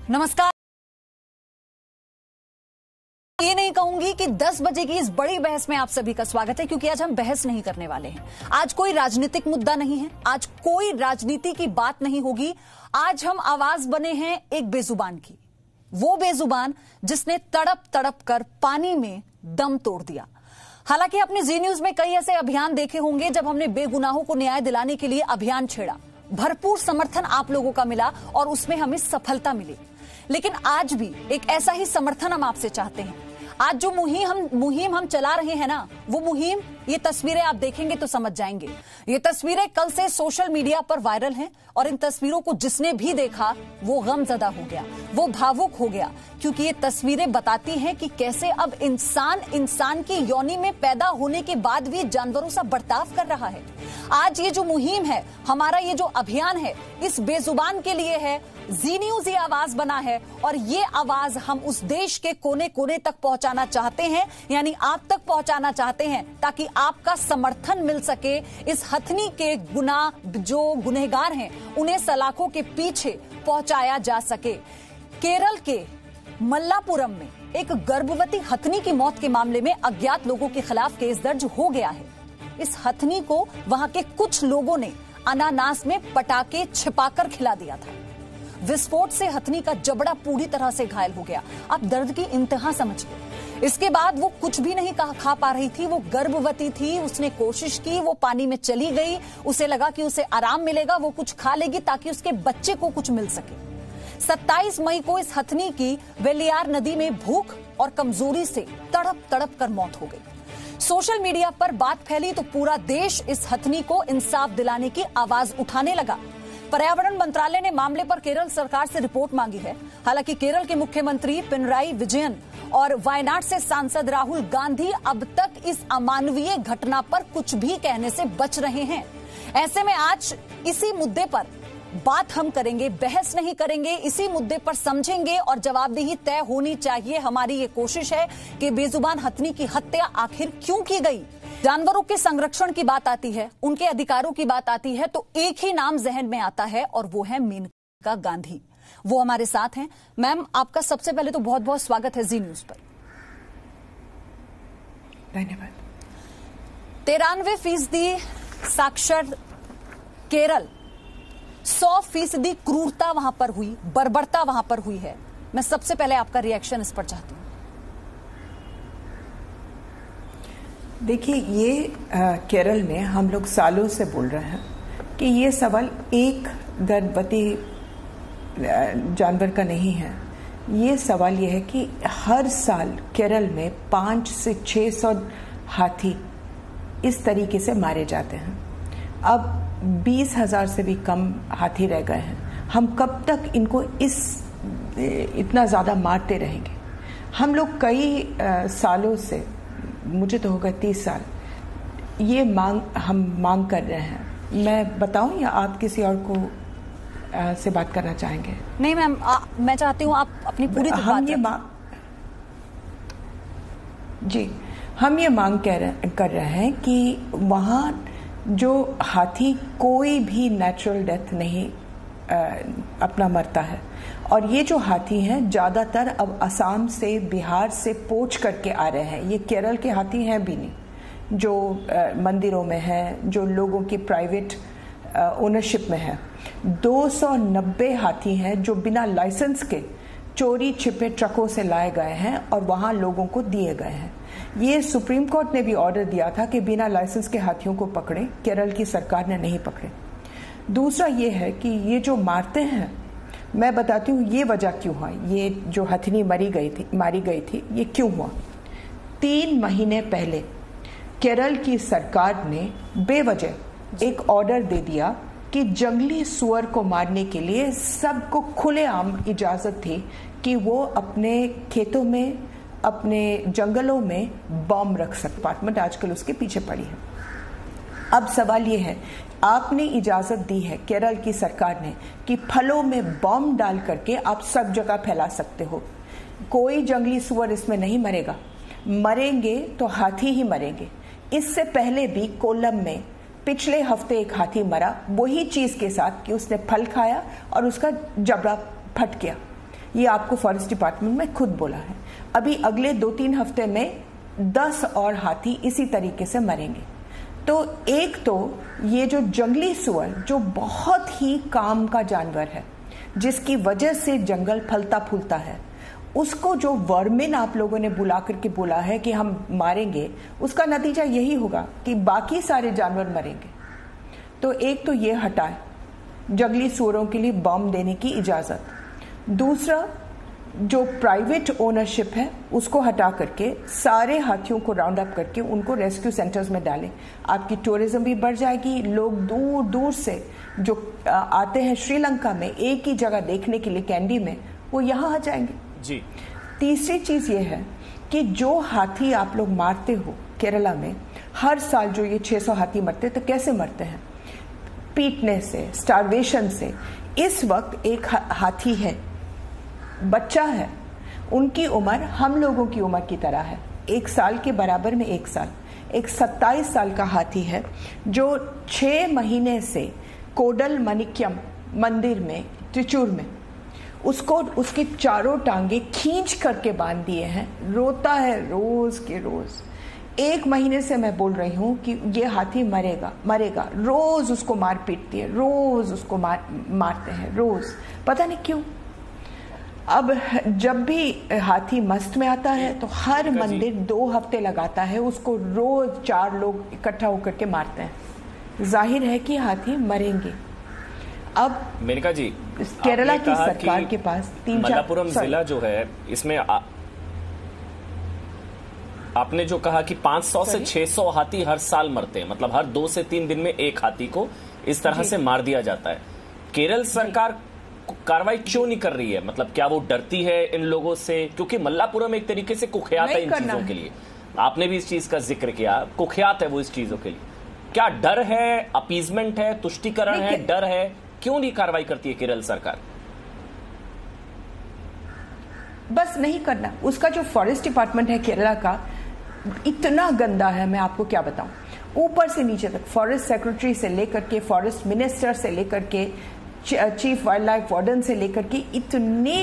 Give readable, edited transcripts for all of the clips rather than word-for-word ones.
नमस्कार। ये नहीं कहूंगी कि 10 बजे की इस बड़ी बहस में आप सभी का स्वागत है, क्योंकि आज हम बहस नहीं करने वाले हैं। आज कोई राजनीतिक मुद्दा नहीं है, आज कोई राजनीति की बात नहीं होगी। आज हम आवाज बने हैं एक बेजुबान की, वो बेजुबान जिसने तड़प तड़प कर पानी में दम तोड़ दिया। हालांकि आपने जी न्यूज में कई ऐसे अभियान देखे होंगे जब हमने बेगुनाहों को न्याय दिलाने के लिए अभियान छेड़ा, भरपूर समर्थन आप लोगों का मिला और उसमें हमें सफलता मिली। लेकिन आज भी एक ऐसा ही समर्थन हम आपसे चाहते हैं। आज जो मुहिम हम चला रहे हैं ना, वो मुहिम, ये तस्वीरें आप देखेंगे तो समझ जाएंगे। ये तस्वीरें कल से सोशल मीडिया पर वायरल हैं और इन तस्वीरों को जिसने भी देखा वो गमजदा हो गया, वो भावुक हो गया, क्योंकि ये तस्वीरें बताती हैं कि कैसे अब इंसान की योनि में पैदा होने के बाद भी जानवरों सा बर्ताव कर रहा है। आज ये जो मुहिम है, हमारा ये जो अभियान है, इस बेजुबान के लिए है। जी न्यूज ये आवाज बना है और ये आवाज हम उस देश के कोने कोने तक पहुंचाना चाहते हैं, यानी आप तक पहुंचाना चाहते हैं, ताकि आपका समर्थन मिल सके। इस हथनी के जो गुनहगार हैं उन्हें सलाखों के पीछे पहुंचाया जा सके। केरल के मल्लापुरम में एक गर्भवती हथनी की मौत के मामले में अज्ञात लोगों के खिलाफ केस दर्ज हो गया है। इस हथनी को वहां के कुछ लोगों ने अनानास में पटाखे छिपाकर खिला दिया था। विस्फोट से हथनी का जबड़ा पूरी तरह से घायल हो गया। आप दर्द की इंतहा समझिए। इसके बाद वो कुछ भी नहीं खा पा रही थी, वो गर्भवती थी, उसने कोशिश की, वो पानी में चली गई, उसे लगा कि उसे आराम मिलेगा, वो कुछ खा लेगी ताकि उसके बच्चे को कुछ मिल सके। 27 मई को इस हथनी की वेलियार नदी में भूख और कमजोरी से तड़प तड़प कर मौत हो गई। सोशल मीडिया पर बात फैली तो पूरा देश इस हथनी को इंसाफ दिलाने की आवाज उठाने लगा। पर्यावरण मंत्रालय ने मामले पर केरल सरकार से रिपोर्ट मांगी है। हालांकि केरल के मुख्यमंत्री पिनराई विजयन और वायनाड से सांसद राहुल गांधी अब तक इस अमानवीय घटना पर कुछ भी कहने से बच रहे हैं। ऐसे में आज इसी मुद्दे पर बात हम करेंगे, बहस नहीं करेंगे, इसी मुद्दे पर समझेंगे और जवाबदेही तय होनी चाहिए। हमारी ये कोशिश है कि बेजुबान हथनी की हत्या आखिर क्यों की गई। जानवरों के संरक्षण की बात आती है, उनके अधिकारों की बात आती है तो एक ही नाम जहन में आता है और वो है मेनका गांधी। वो हमारे साथ हैं। मैम, आपका सबसे पहले तो बहुत बहुत स्वागत है जी न्यूज पर। धन्यवाद। 93% साक्षर केरल, 100% क्रूरता वहां पर हुई, बर्बरता वहां पर हुई है। मैं सबसे पहले आपका रिएक्शन इस पर चाहती हूँ। देखिए, ये केरल में हम लोग सालों से बोल रहे हैं कि ये सवाल एक गर्भवती जानवर का नहीं है। ये सवाल ये है कि हर साल केरल में 500 से 600 हाथी इस तरीके से मारे जाते हैं। अब 20,000 से भी कम हाथी रह गए हैं। हम कब तक इनको इतना ज़्यादा मारते रहेंगे? हम लोग कई सालों से, मुझे तो होगा 30 साल, ये हम मांग कर रहे हैं। मैं बताऊं या आप किसी और को से बात करना चाहेंगे? नहीं मैम, मैं चाहती हूं आप अपनी पूरी बात हम ये मांग कर रहे हैं कि वहां जो हाथी कोई भी नेचुरल डेथ नहीं अपना मरता है, और ये जो हाथी हैं ज्यादातर अब असम से, बिहार से पोच करके आ रहे हैं। ये केरल के हाथी हैं भी नहीं, जो मंदिरों में हैं, जो लोगों की प्राइवेट ओनरशिप में है। 290 हाथी हैं जो बिना लाइसेंस के चोरी छिपे ट्रकों से लाए गए हैं और वहां लोगों को दिए गए हैं। ये सुप्रीम कोर्ट ने भी ऑर्डर दिया था कि बिना लाइसेंस के हाथियों को पकड़ें, केरल की सरकार ने नहीं पकड़े। दूसरा ये है कि ये जो मारते हैं, मैं बताती हूँ ये वजह क्यों हुआ। ये जो हथनी मारी गई थी, ये क्यों हुआ? 3 महीने पहले केरल की सरकार ने बेवजह एक ऑर्डर दे दिया कि जंगली सुअर को मारने के लिए सबको खुलेआम इजाजत थी कि वो अपने खेतों में, अपने जंगलों में बम रख सकते। डिपार्टमेंट आजकल उसके पीछे पड़ी है। अब सवाल ये है, आपने इजाजत दी है केरल की सरकार ने कि फलों में बम डाल करके आप सब जगह फैला सकते हो। कोई जंगली सुअर इसमें नहीं मरेगा, मरेंगे तो हाथी ही मरेंगे। इससे पहले भी कोल्लम में पिछले हफ्ते एक हाथी मरा, वही चीज के साथ कि उसने फल खाया और उसका जबड़ा फट गया। ये आपको फॉरेस्ट डिपार्टमेंट में खुद बोला है। अभी अगले 2-3 हफ्ते में 10 और हाथी इसी तरीके से मरेंगे। तो एक तो ये जो जंगली सुअर जो बहुत ही काम का जानवर है, जिसकी वजह से जंगल फलता फूलता है, उसको जो वर्मिन आप लोगों ने बुला करके बोला है कि हम मारेंगे, उसका नतीजा यही होगा कि बाकी सारे जानवर मरेंगे। तो एक तो ये हटाए, जंगली सुअरों के लिए बम देने की इजाजत। दूसरा, जो प्राइवेट ओनरशिप है उसको हटा करके सारे हाथियों को राउंड अप करके उनको रेस्क्यू सेंटर्स में डालें। आपकी टूरिज्म भी बढ़ जाएगी, लोग दूर दूर से जो आते हैं श्रीलंका में एक ही जगह देखने के लिए कैंडी में, वो यहाँ आ जाएंगे जी। तीसरी चीज ये है कि जो हाथी आप लोग मारते हो केरला में, हर साल जो ये 600 हाथी मरते, तो कैसे मरते हैं? पीटने से, स्टारवेशन से। इस वक्त एक हाथी है, बच्चा है, उनकी उम्र हम लोगों की उम्र की तरह है, 1 साल के बराबर में 1 साल। एक 27 साल का हाथी है जो 6 महीने से कोडल मणिक्यम मंदिर में, त्रिचूर में, उसको उसकी चारों टांगे खींच करके बांध दिए हैं। रोता है रोज के रोज। 1 महीने से मैं बोल रही हूं कि ये हाथी मरेगा मरेगा। रोज उसको मार पीटती है, रोज उसको मारते हैं, रोज, पता नहीं क्यों। अब जब भी हाथी मस्त में आता है तो हर मंदिर 2 हफ्ते लगाता है, उसको रोज 4 लोग इकट्ठा होकर के मारते हैं। जाहिर है कि हाथी मरेंगे। अब मेनका जी, केरला की सरकार के पास 3-4 मल्लापुरम जिला जो है, इसमें आपने जो कहा कि 500 से 600 हाथी हर साल मरते हैं, मतलब हर 2 से 3 दिन में एक हाथी को इस तरह से मार दिया जाता है। केरल सरकार कार्रवाई क्यों नहीं कर रही है? मतलब क्या वो डरती है इन लोगों से? क्योंकि मल्लापुरम एक तरीके से कुख्यात है इन चीजों के लिए। आपने भी इस चीज का जिक्र किया, कुख्यात है वो इस चीजों के लिए। क्या डर है, अपीजमेंट है, तुष्टीकरण है, डर है? क्यों नहीं कार्रवाई करती है केरल सरकार? बस नहीं करना। उसका जो फॉरेस्ट डिपार्टमेंट है केरला का, इतना गंदा है, मैं आपको क्या बताऊं। ऊपर से नीचे तक, फॉरेस्ट सेक्रेटरी से लेकर के, फॉरेस्ट मिनिस्टर से लेकर के, चीफ वाइल्ड लाइफ वार्डन से लेकर के, इतने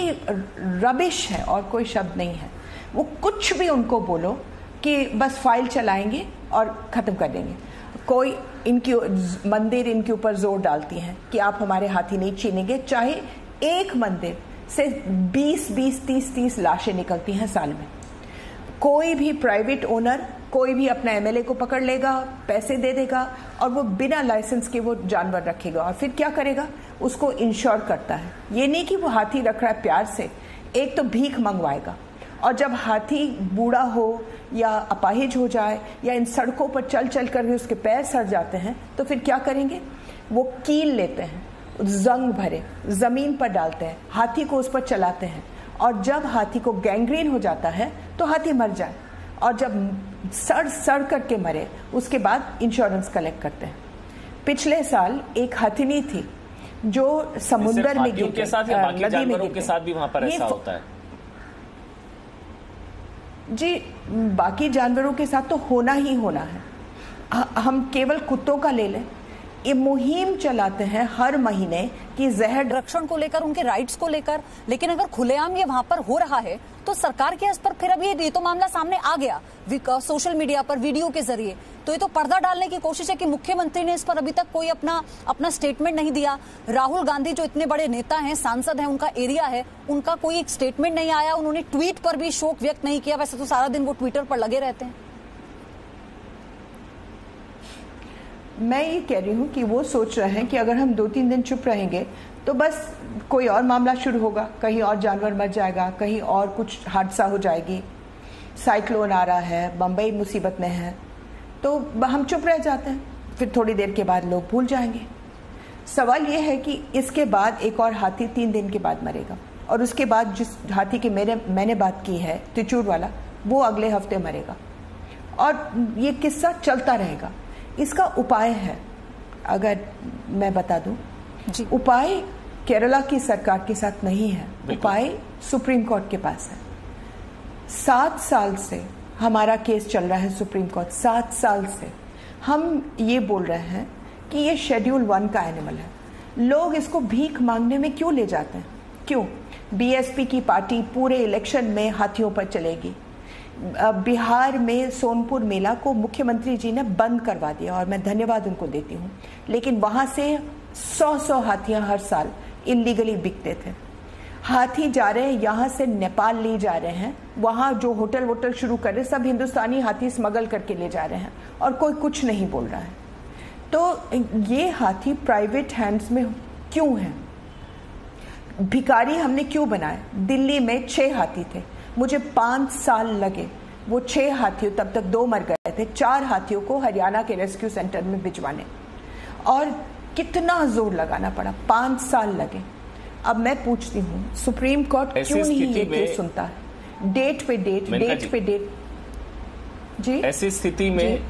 रबिश है और कोई शब्द नहीं है। वो कुछ भी उनको बोलो कि बस फाइल चलाएंगे और खत्म कर देंगे। कोई इनकी मंदिर इनके ऊपर जोर डालती हैं कि आप हमारे हाथी नहीं छीनेंगे, चाहे एक मंदिर से 20-20, 30-30 लाशें निकलती हैं साल में। कोई भी प्राइवेट ओनर, कोई भी अपना एमएलए को पकड़ लेगा, पैसे दे देगा और वो बिना लाइसेंस के वो जानवर रखेगा। और फिर क्या करेगा? उसको इंश्योर करता है। ये नहीं कि वो हाथी रख रहा है प्यार से, एक तो भीख मंगवाएगा। और जब हाथी बूढ़ा हो या अपाहिज हो जाए या इन सड़कों पर चल चल कर भी उसके पैर सड़ जाते हैं, तो फिर क्या करेंगे? वो कील लेते हैं, जंग भरे जमीन पर डालते हैं, हाथी को उस पर चलाते हैं। और जब हाथी को गैंग्रीन हो जाता है तो हाथी मर जाए, और जब सड़ करके मरे उसके बाद इंश्योरेंस कलेक्ट करते हैं। पिछले साल एक हथिनी थी जो समुद्र में गिर के साथ या बाकी जानवरों के साथ भी वहां पर ऐसा होता है? जी, बाकी जानवरों के साथ तो होना ही होना है। हम केवल कुत्तों का ले लें, ये मुहिम चलाते हैं हर महीने कि जहर रक्षण को लेकर, उनके राइट्स को लेकर, लेकिन अगर खुलेआम ये वहां पर हो रहा है तो सरकार के इस पर फिर अभी ये तो मामला सामने आ गया सोशल मीडिया पर वीडियो के जरिए, तो ये तो पर्दा डालने की कोशिश है कि मुख्यमंत्री ने इस पर अभी तक कोई अपना स्टेटमेंट नहीं दिया। राहुल गांधी जो इतने बड़े नेता हैं, सांसद हैं, उनका एरिया है, उनका कोई एक स्टेटमेंट नहीं आया। उन्होंने ट्वीट पर भी शोक व्यक्त नहीं किया। वैसे तो सारा दिन वो ट्विटर पर लगे रहते हैं। मैं ये कह रही हूँ कि वो सोच रहे हैं कि अगर हम 2-3 दिन चुप रहेंगे तो बस कोई और मामला शुरू होगा, कहीं और जानवर मर जाएगा, कहीं और कुछ हादसा हो जाएगी, साइक्लोन आ रहा है, बम्बई मुसीबत में है, तो हम चुप रह जाते हैं। फिर थोड़ी देर के बाद लोग भूल जाएंगे। सवाल ये है कि इसके बाद एक और हाथी 3 दिन के बाद मरेगा, और उसके बाद जिस हाथी की मैंने बात की है, त्रिचूर वाला, वो अगले हफ्ते मरेगा, और ये किस्सा चलता रहेगा। इसका उपाय है, अगर मैं बता दूं, उपाय केरला की सरकार के साथ नहीं है, उपाय सुप्रीम कोर्ट के पास है। 7 साल से हमारा केस चल रहा है सुप्रीम कोर्ट, 7 साल से हम ये बोल रहे हैं कि ये शेड्यूल 1 का एनिमल है। लोग इसको भीख मांगने में क्यों ले जाते हैं? क्यों? बीएसपी की पार्टी पूरे इलेक्शन में हाथियों पर चलेगी। बिहार में सोनपुर मेला को मुख्यमंत्री जी ने बंद करवा दिया और मैं धन्यवाद उनको देती हूँ, लेकिन वहां से 100 हाथियां हर साल इलीगली बिकते थे। हाथी जा रहे हैं यहाँ से नेपाल ले जा रहे हैं, वहां जो होटल वोटल शुरू कर रहे सब हिंदुस्तानी हाथी स्मगल करके ले जा रहे हैं और कोई कुछ नहीं बोल रहा है। तो ये हाथी प्राइवेट हैंड्स में क्यों है? भिखारी हमने क्यों बनाए? दिल्ली में 6 हाथी थे, मुझे 5 साल लगे वो 6 हाथियों, तब तक 2 मर गए थे, 4 हाथियों को हरियाणा के रेस्क्यू सेंटर में भिजवाने, और कितना जोर लगाना पड़ा, 5 साल लगे। अब मैं पूछती हूँ सुप्रीम कोर्ट क्यों नहीं ये केस सुनता है? डेट पे डेट। जी, ऐसी स्थिति में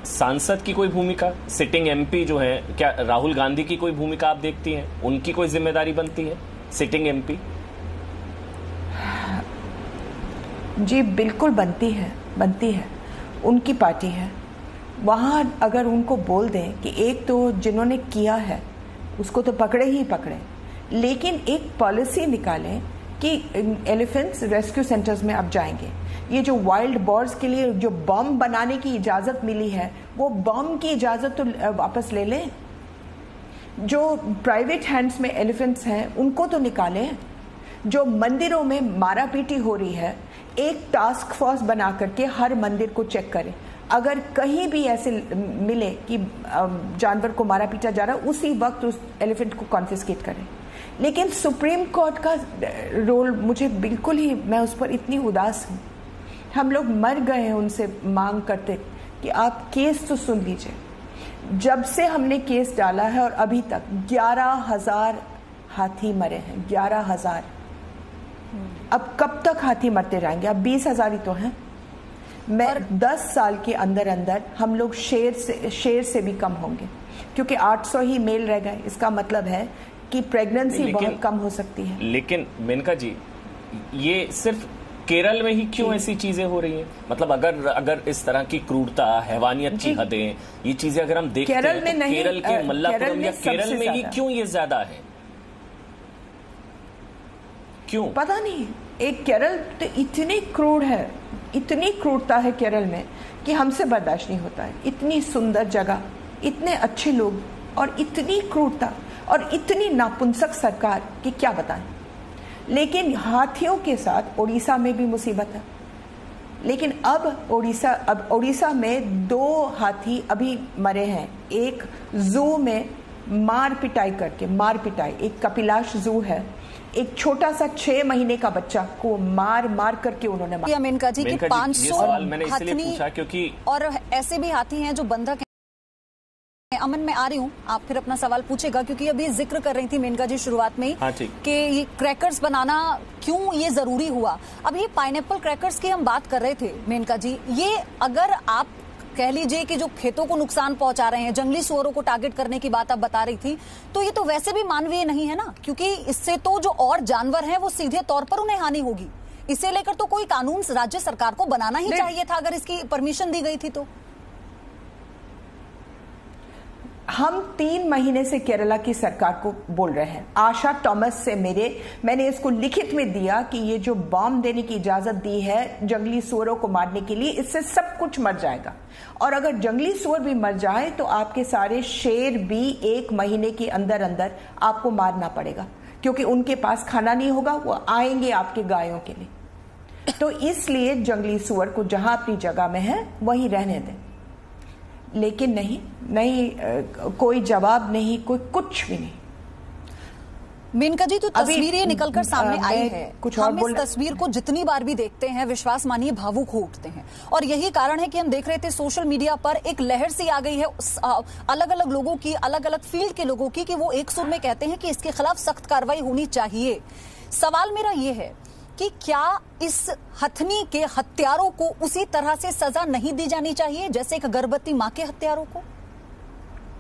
सांसद की कोई भूमिका, सिटिंग एमपी जो है, क्या राहुल गांधी की कोई भूमिका आप देखती हैं? उनकी कोई जिम्मेदारी बनती है सिटिंग एमपी? जी बिल्कुल बनती है। उनकी पार्टी है, वहां अगर उनको बोल दें कि एक तो जिन्होंने किया है उसको तो पकड़े ही पकड़े, लेकिन एक पॉलिसी निकालें कि एलिफेंट्स रेस्क्यू सेंटर्स में अब जाएंगे। ये जो वाइल्ड बॉर्स के लिए जो बम बनाने की इजाजत मिली है, वो बम की इजाजत तो वापस ले लें। जो प्राइवेट हैंड्स में एलिफेंट्स हैं उनको तो निकालें। जो मंदिरों में मारापीटी हो रही है, एक टास्क फोर्स बना करके हर मंदिर को चेक करें। अगर कहीं भी ऐसे मिले कि जानवर को मारा पीटा जा रहा है, उसी वक्त उस एलिफेंट को कॉन्फिस्केट करें। लेकिन सुप्रीम कोर्ट का रोल मुझे बिल्कुल ही, मैं उस पर इतनी उदास हूँ। हम लोग मर गए हैं उनसे मांग करते कि आप केस तो सुन लीजिए। जब से हमने केस डाला है और अभी तक 11,000 हाथी मरे हैं, 11,000। अब कब तक हाथी मरते रहेंगे? अब 20,000 ही तो हैं। मैं 10 साल के अंदर अंदर हम लोग शेर से भी कम होंगे, क्योंकि 800 ही मेल रह गए। इसका मतलब है कि प्रेगनेंसी बहुत कम हो सकती है। लेकिन मेनका जी, ये सिर्फ केरल में ही क्यों ऐसी चीजें हो रही हैं? मतलब अगर इस तरह की क्रूरता, हैवानियत की हदें, ये चीजें अगर हम देखते हैं तो केरल के मल्लापुरम या केरल में ही क्यों ये ज्यादा है? क्यों? पता नहीं। एक केरल तो इतनी क्रूर है, इतनी क्रूरता है केरल में कि हमसे बर्दाश्त नहीं होता है। इतनी सुंदर जगह, इतने अच्छे लोग, और इतनी क्रूरता और इतनी नापुंसक सरकार कि क्या बताएं। लेकिन हाथियों के साथ उड़ीसा में भी मुसीबत है। लेकिन अब उड़ीसा में 2 हाथी अभी मरे हैं। एक जू में मार पिटाई, एक कपिलाश जू है, एक छोटा सा 6 महीने का बच्चा को मार करके उन्होंने मारा। मेनका जी, 500 हाथी क्योंकि और ऐसे भी हाथी हैं जो बंधक हैं। अमन, मैं आ रही हूँ, आप फिर अपना सवाल पूछेगा, क्योंकि अभी जिक्र कर रही थी मेनका जी शुरुआत में कि ये क्रैकर्स बनाना क्यों ये जरूरी हुआ। अब ये पाइनएप्पल क्रैकर्स की हम बात कर रहे थे मेनका जी, ये अगर आप कह लीजिए कि जो खेतों को नुकसान पहुंचा रहे हैं, जंगली सुअरों को टारगेट करने की बात आप बता रही थी, तो ये तो वैसे भी मानवीय नहीं है ना, क्योंकि इससे तो जो और जानवर हैं वो सीधे तौर पर उन्हें हानि होगी। इसे लेकर तो कोई कानून राज्य सरकार को बनाना ही चाहिए था, अगर इसकी परमिशन दी गई थी तो। हम 3 महीने से केरला की सरकार को बोल रहे हैं। आशा टॉमस से मैंने इसको लिखित में दिया कि ये जो बॉम्ब देने की इजाजत दी है जंगली सुअरों को मारने के लिए, इससे सब कुछ मर जाएगा। और अगर जंगली सुअर भी मर जाए तो आपके सारे शेर भी 1 महीने के अंदर अंदर आपको मारना पड़ेगा, क्योंकि उनके पास खाना नहीं होगा, वो आएंगे आपके गायों के लिए। तो इसलिए जंगली सुअर को जहां अपनी जगह में है वहीं रहने दें। लेकिन नहीं, कोई जवाब नहीं, कोई कुछ भी नहीं। मेनका जी, तो तस्वीरें निकलकर सामने आई है, कुछ हम इस तस्वीर को जितनी बार भी देखते हैं विश्वास मानिए भावुक हो उठते हैं। और यही कारण है कि हम देख रहे थे सोशल मीडिया पर एक लहर सी आ गई है अलग अलग लोगों की, अलग अलग फील्ड के लोगों की, कि वो एक सुर में कहते हैं कि इसके खिलाफ सख्त कार्रवाई होनी चाहिए। सवाल मेरा ये है कि क्या इस हथनी के हत्यारों को उसी तरह से सजा नहीं दी जानी चाहिए जैसे एक गर्भवती मां के हत्यारों को?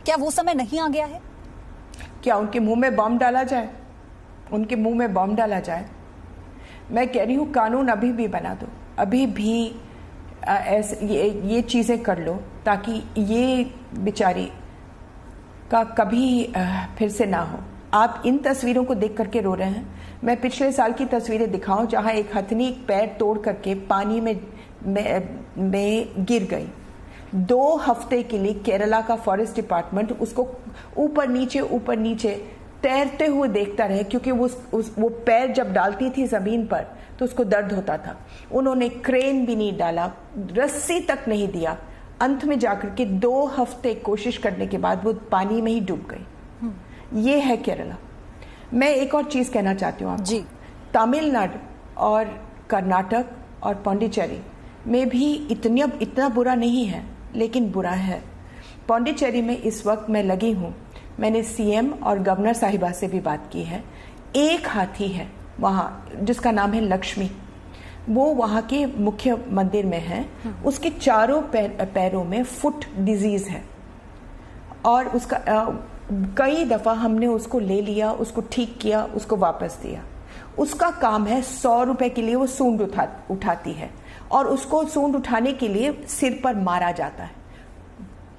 क्या वो समय नहीं आ गया है? क्या उनके मुंह में बम डाला जाए? उनके मुंह में बम डाला जाए? मैं कह रही हूं कानून अभी भी बना दो, अभी भी ये चीजें कर लो, ताकि ये बेचारी का कभी फिर से ना हो। आप इन तस्वीरों को देख करके रो रहे हैं। मैं पिछले साल की तस्वीरें दिखाऊं जहां एक हथनी एक पैर तोड़ करके पानी में गिर गई। 2 हफ्ते के लिए केरला का फॉरेस्ट डिपार्टमेंट उसको ऊपर नीचे तैरते हुए देखता रहे, क्योंकि वो पैर जब डालती थी जमीन पर तो उसको दर्द होता था। उन्होंने क्रेन भी नहीं डाला, रस्सी तक नहीं दिया। अंत में जाकर के 2 हफ्ते कोशिश करने के बाद वो पानी में ही डूब गई। ये है केरला। मैं एक और चीज कहना चाहती हूँ आपको जी। तमिलनाडु और कर्नाटक और पौंडीचेरी में भी इतना बुरा नहीं है, लेकिन बुरा है। पौंडीचेरी में इस वक्त मैं लगी हूँ, मैंने सीएम और गवर्नर साहिबा से भी बात की है। एक हाथी है वहाँ जिसका नाम है लक्ष्मी, वो वहाँ के मुख्य मंदिर में है। उसके चारों पैरों में फुट डिजीज है और उसका कई दफा हमने उसको ले लिया, उसको ठीक किया, उसको वापस दिया। उसका काम है 100 रुपए के लिए वो सूंड उठाती है और उसको सूंड उठाने के लिए सिर पर मारा जाता है।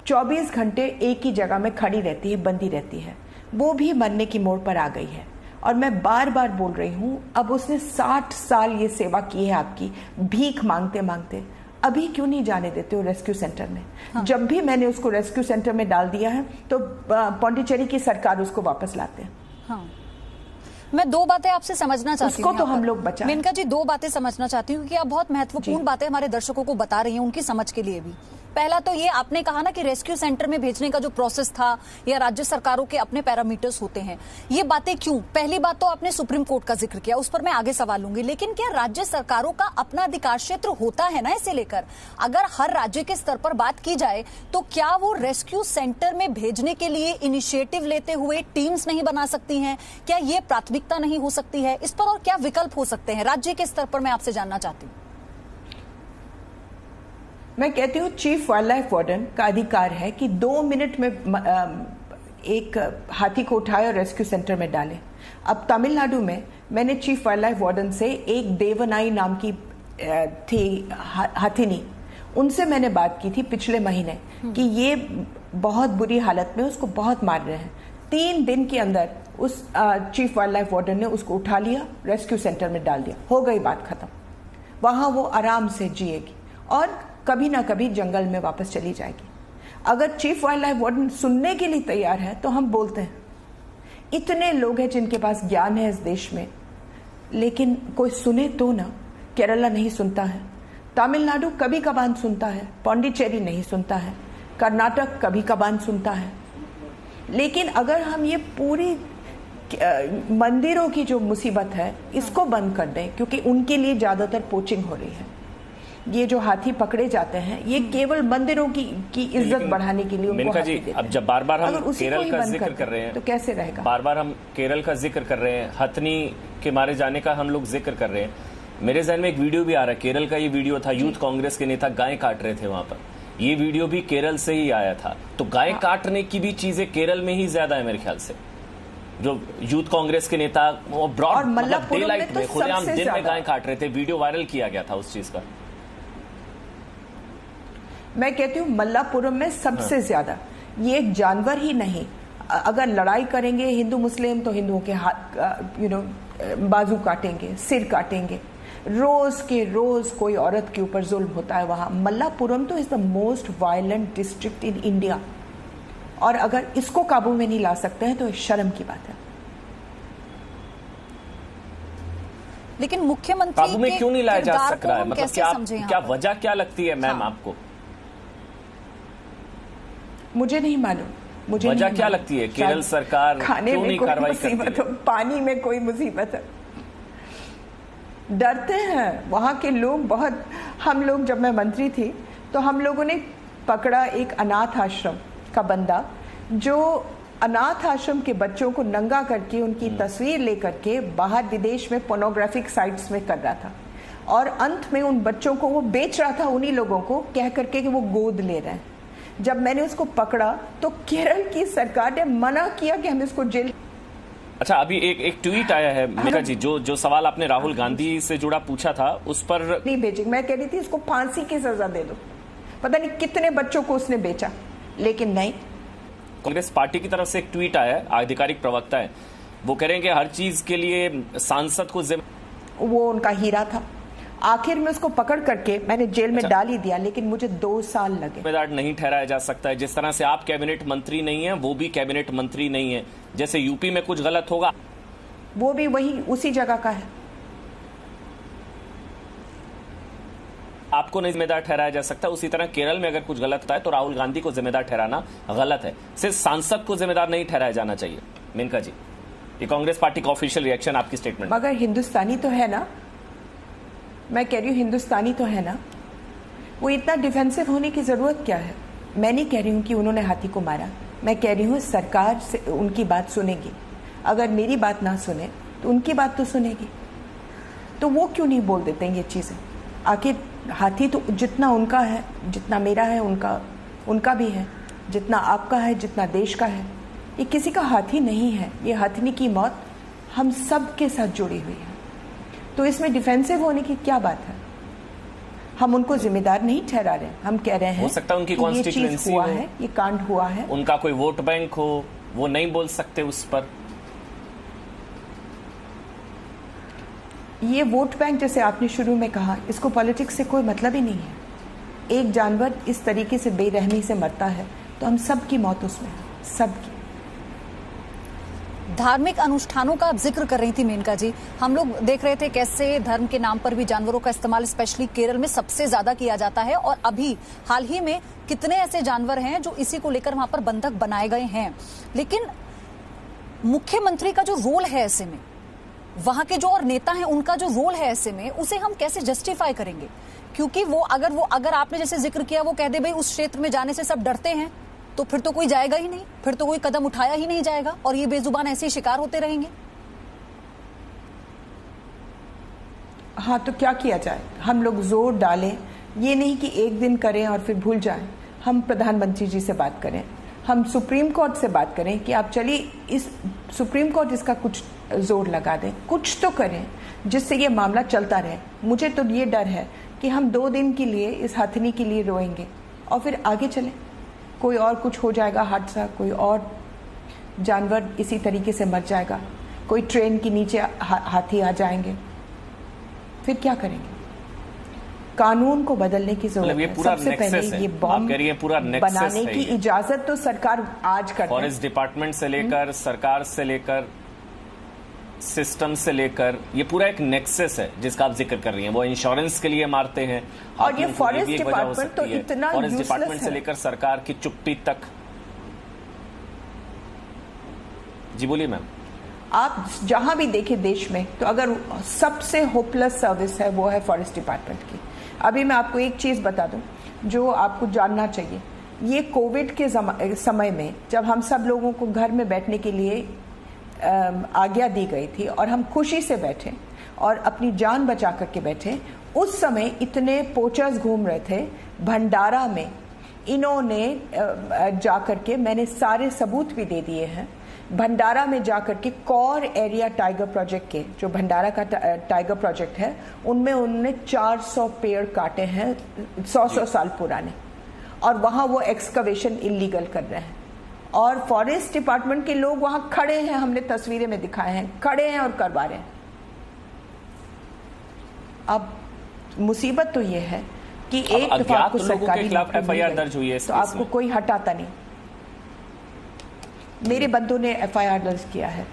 24 घंटे एक ही जगह में खड़ी रहती है, बंदी रहती है। वो भी मरने की मोड़ पर आ गई है और मैं बार बार बोल रही हूं, अब उसने 60 साल ये सेवा की है आपकी, भीख मांगते मांगते। अभी क्यों नहीं जाने देते हो रेस्क्यू सेंटर में? हाँ। जब भी मैंने उसको रेस्क्यू सेंटर में डाल दिया है तो पौंडीचेरी की सरकार उसको वापस लाते हैं। हाँ। मैं 2 बातें आपसे समझना चाहती हूँ। उसको तो हम लोग बचा। मेनका जी 2 बातें समझना चाहती हूँ कि आप बहुत महत्वपूर्ण बातें हमारे दर्शकों को बता रही हैं, उनकी समझ के लिए भी। पहला तो ये आपने कहा ना कि रेस्क्यू सेंटर में भेजने का जो प्रोसेस था या राज्य सरकारों के अपने पैरामीटर्स होते हैं, ये बातें क्यों? पहली बात तो आपने सुप्रीम कोर्ट का जिक्र किया, उस पर मैं आगे सवाल लूंगी, लेकिन क्या राज्य सरकारों का अपना अधिकार क्षेत्र होता है ना इसे लेकर? अगर हर राज्य के स्तर पर बात की जाए तो क्या वो रेस्क्यू सेंटर में भेजने के लिए इनिशिएटिव लेते हुए टीम्स नहीं बना सकती हैं? क्या ये प्राथमिकता नहीं हो सकती है? इस पर और क्या विकल्प हो सकते हैं राज्य के स्तर पर, मैं आपसे जानना चाहती हूँ। मैं कहती हूँ चीफ वाइल्ड लाइफ वार्डन का अधिकार है कि 2 मिनट में एक हाथी को उठाए और रेस्क्यू सेंटर में डाले। अब तमिलनाडु में मैंने चीफ वाइल्ड लाइफ वार्डन से एक देवनाई नाम की थी हाथिनी, उनसे मैंने बात की थी पिछले महीने कि ये बहुत बुरी हालत में, उसको बहुत मार रहे हैं। 3 दिन के अंदर उस चीफ वाइल्ड लाइफ वार्डन ने उसको उठा लिया, रेस्क्यू सेंटर में डाल दिया, हो गई बात खत्म। वहां वो आराम से जिएगी और कभी ना कभी जंगल में वापस चली जाएगी। अगर चीफ वाइल्ड लाइफ वार्डन सुनने के लिए तैयार है तो हम बोलते हैं। इतने लोग हैं जिनके पास ज्ञान है इस देश में, लेकिन कोई सुने तो ना। केरला नहीं सुनता है, तमिलनाडु कभी कभार सुनता है, पौंडीचेरी नहीं सुनता है, कर्नाटक कभी कभार सुनता है। लेकिन अगर हम ये पूरी मंदिरों की जो मुसीबत है इसको बंद कर दें, क्योंकि उनके लिए ज्यादातर पोचिंग हो रही है। ये जो हाथी पकड़े जाते हैं ये केवल मंदिरों की इज्जत बढ़ाने के लिए उनको जी, अब जब बार बार हम केरल का जिक्र कर रहे हैं तो कैसे रहेगा? बार बार हम केरल का जिक्र कर रहे हैं, हथनी के मारे जाने का हम लोग जिक्र कर रहे हैं। मेरे जहन में एक वीडियो भी आ रहा है, केरल का ये वीडियो था, यूथ कांग्रेस के नेता गाय काट रहे थे वहां पर। ये वीडियो भी केरल से ही आया था। तो गाय काटने की भी चीजें केरल में ही ज्यादा है मेरे ख्याल से। जो यूथ कांग्रेस के नेता वो ब्रॉड मतलब डे लाइट में खुलेआम दिन में गाय काट रहे थे, वीडियो वायरल किया गया था उस चीज का। मैं कहती हूँ मल्लापुरम में सबसे ज्यादा। ये एक जानवर ही नहीं, अगर लड़ाई करेंगे हिंदू मुस्लिम तो हिंदुओं के हाथ बाजू काटेंगे, सिर काटेंगे। रोज के रोज कोई औरत के ऊपर जुल्म होता है वहां। मल्लापुरम तो is the most violent district in India, और अगर इसको काबू में नहीं ला सकते हैं तो शर्म की बात है। लेकिन मुख्यमंत्री काबू में क्यों नहीं लाया जा सक रहा है? मतलब क्या वजह क्या लगती है मैम आपको? मुझे नहीं मालूम, मुझे वजह क्या लगती है? केरल सरकार खाने में कोई मुसीबत हो, पानी में कोई मुसीबत है, डरते हैं वहां के लोग बहुत। हम लोग जब मैं मंत्री थी तो हम लोगों ने पकड़ा एक अनाथ आश्रम का बंदा, जो अनाथ आश्रम के बच्चों को नंगा करके उनकी तस्वीर लेकर के बाहर विदेश में पोर्नोग्राफिक साइट्स में कर रहा था, और अंत में उन बच्चों को वो बेच रहा था उन्हीं लोगों को, कह करके कि वो गोद ले रहे हैं। जब मैंने उसको पकड़ा तो केरल की सरकार ने मना किया कि हम इसको जेल। अच्छा, अभी एक ट्वीट आया है मेघा जी, जो सवाल आपने राहुल गांधी से जुड़ा पूछा था उस पर नहीं भेजेंगे। मैं कह रही थी इसको फांसी की सजा दे दो, पता नहीं कितने बच्चों को उसने बेचा, लेकिन नहीं। कांग्रेस पार्टी की तरफ से एक ट्वीट आया है, आधिकारिक प्रवक्ता है वो कह रहे हैं कि हर चीज के लिए सांसद को वो उनका हीरा था। आखिर में उसको पकड़ करके मैंने जेल में डाल ही दिया, लेकिन मुझे 2 साल लगे। जिम्मेदार नहीं ठहराया जा सकता है। जिस तरह से आप कैबिनेट मंत्री नहीं है, वो भी कैबिनेट मंत्री नहीं है। जैसे यूपी में कुछ गलत होगा, वो भी वही उसी जगह का है। आपको नहीं जिम्मेदार ठहराया जा सकता। उसी तरह केरल में अगर कुछ गलत होता है तो राहुल गांधी को जिम्मेदार ठहराना गलत है। सिर्फ सांसद को जिम्मेदार नहीं ठहराया जाना चाहिए। मेनका जी, ये कांग्रेस पार्टी का ऑफिशियल रिएक्शन आपकी स्टेटमेंट। मगर हिंदुस्तानी तो है ना, मैं कह रही हूँ हिंदुस्तानी तो है ना, वो इतना डिफेंसिव होने की जरूरत क्या है? मैं नहीं कह रही हूँ कि उन्होंने हाथी को मारा, मैं कह रही हूँ सरकार से उनकी बात सुनेगी। अगर मेरी बात ना सुने तो उनकी बात तो सुनेगी। तो वो क्यों नहीं बोल देते हैं ये चीजें? आखिर हाथी तो जितना उनका है, जितना मेरा है उनका भी है, जितना आपका है, जितना देश का है। ये किसी का हाथी नहीं है। ये हथनी की मौत हम सब के साथ जुड़ी हुई है। तो इसमें डिफेंसिव होने की क्या बात है? हम उनको जिम्मेदार नहीं ठहरा रहे, हम कह रहे हैं हो सकता है उनकी कि ये चीज कॉन्स्टिट्यूएंसी हुआ है, ये कांड हुआ है, उनका कोई वोट बैंक हो, वो नहीं बोल सकते उस पर। ये वोट बैंक जैसे आपने शुरू में कहा, इसको पॉलिटिक्स से कोई मतलब ही नहीं है। एक जानवर इस तरीके से बेरहमी से मरता है तो हम सब की मौत उसमें है, सबकी। धार्मिक अनुष्ठानों का आप जिक्र कर रही थी मेनका जी, हम लोग देख रहे थे कैसे धर्म के नाम पर भी जानवरों का इस्तेमाल स्पेशली केरल में सबसे ज्यादा किया जाता है। और अभी हाल ही में कितने ऐसे जानवर हैं जो इसी को लेकर वहां पर बंधक बनाए गए हैं। लेकिन मुख्यमंत्री का जो रोल है ऐसे में, वहां के जो और नेता हैं उनका जो रोल है ऐसे में, उसे हम कैसे जस्टिफाई करेंगे? क्योंकि वो अगर आपने जैसे जिक्र किया, वो कह दे भाई उस क्षेत्र में जाने से सब डरते हैं, तो फिर तो कोई जाएगा ही नहीं, फिर तो कोई कदम उठाया ही नहीं जाएगा और ये बेजुबान ऐसे ही शिकार होते रहेंगे। हाँ, तो क्या किया जाए? हम लोग जोर डालें, ये नहीं कि एक दिन करें और फिर भूल जाएं। हम प्रधानमंत्री जी से बात करें, हम सुप्रीम कोर्ट से बात करें कि आप चलिए इस सुप्रीम कोर्ट इसका कुछ जोर लगा दें, कुछ तो करें जिससे ये मामला चलता रहे। मुझे तो ये डर है कि हम 2 दिन के लिए इस हथनी के लिए रोएंगे और फिर आगे चले, कोई और कुछ हो जाएगा हादसा, कोई और जानवर इसी तरीके से मर जाएगा, कोई ट्रेन के नीचे हाथी आ जाएंगे, फिर क्या करेंगे? कानून को बदलने की जरूरत है। सबसे पहले ये बॉम्ब बनाने की इजाजत तो सरकार आज करती है। फॉरेस्ट डिपार्टमेंट से लेकर सरकार से लेकर सिस्टम से लेकर ये पूरा एक नेक्सस है जिसका आप जिक्र कर रही हैं। वो इंश्योरेंस के लिए मारते हैं और ये फॉरेस्ट डिपार्टमेंट तो इतना फॉरेस्ट डिपार्टमेंट से लेकर सरकार की चुप्पी तक। जी बोलिए मैम। आप जहां भी देखें देश में, तो अगर सबसे होपलेस सर्विस है वो है फॉरेस्ट डिपार्टमेंट की। अभी मैं आपको एक चीज बता दूं जो आपको जानना चाहिए। ये कोविड के समय में जब हम सब लोगों को घर में बैठने के लिए आज्ञा दी गई थी और हम खुशी से बैठे और अपनी जान बचा करके बैठे, उस समय इतने पोचर्स घूम रहे थे भंडारा में। इन्होंने जाकर के, मैंने सारे सबूत भी दे दिए हैं, भंडारा में जाकर के कौर एरिया टाइगर प्रोजेक्ट के, जो भंडारा का टाइगर प्रोजेक्ट है, उनमें उन्होंने 400 पेड़ काटे हैं 100 साल पुराने, और वहां वो एक्सकवेशन इलीगल कर रहे हैं। और फॉरेस्ट डिपार्टमेंट के लोग वहां खड़े हैं, हमने तस्वीरें में दिखाए हैं, खड़े हैं और करवा रहे हैं। अब मुसीबत तो ये है कि एक दफा आपको सरकारी एफआईआर दर्ज हुई है तो आपको कोई हटाता नहीं। मेरे बंदों ने एफआईआर दर्ज किया है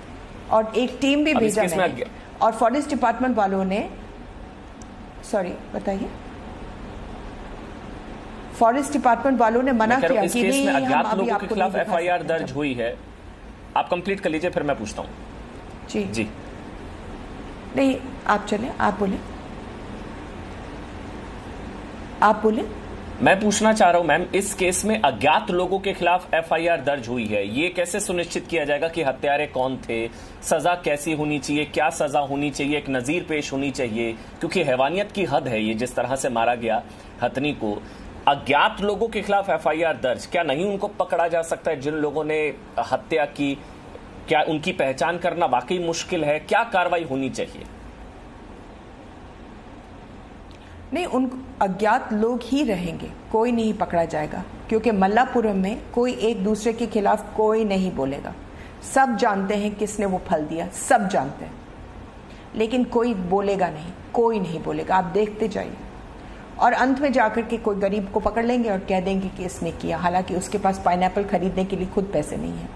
और एक टीम भी भेजा मैंने, और फॉरेस्ट डिपार्टमेंट वालों ने, सॉरी बताइए, फॉरेस्ट डिपार्टमेंट वालों ने मना किया कि नहीं, अज्ञात लोगों के खिलाफ एफआईआर दर्ज हुई है। आप कंप्लीट कर लीजिए, फिर मैं पूछता हूं। जी जी नहीं, आप चले, आप बोले, आप बोले। मैं पूछना चाह रहा हूं मैम, इस केस में अज्ञात लोगों के खिलाफ एफआईआर दर्ज हुई है, ये कैसे सुनिश्चित किया जाएगा कि हत्यारे कौन थे, सजा कैसी होनी चाहिए, क्या सजा होनी चाहिए, एक नजीर पेश होनी चाहिए? क्योंकि हैवानियत की हद है ये, जिस तरह से मारा गया हथनी को। अज्ञात लोगों के खिलाफ एफआईआर दर्ज, क्या नहीं उनको पकड़ा जा सकता है जिन लोगों ने हत्या की? क्या उनकी पहचान करना वाकई मुश्किल है? क्या कार्रवाई होनी चाहिए? नहीं, उन अज्ञात लोग ही रहेंगे, कोई नहीं पकड़ा जाएगा, क्योंकि मल्लापुरम में कोई एक दूसरे के खिलाफ कोई नहीं बोलेगा। सब जानते हैं किसने वो फल दिया, सब जानते हैं, लेकिन कोई बोलेगा नहीं, कोई नहीं बोलेगा। आप देखते जाइए और अंत में जाकर के कोई गरीब को पकड़ लेंगे और कह देंगे कि इसने किया, हालांकि उसके पास पाइनएप्पल खरीदने के लिए खुद पैसे नहीं है।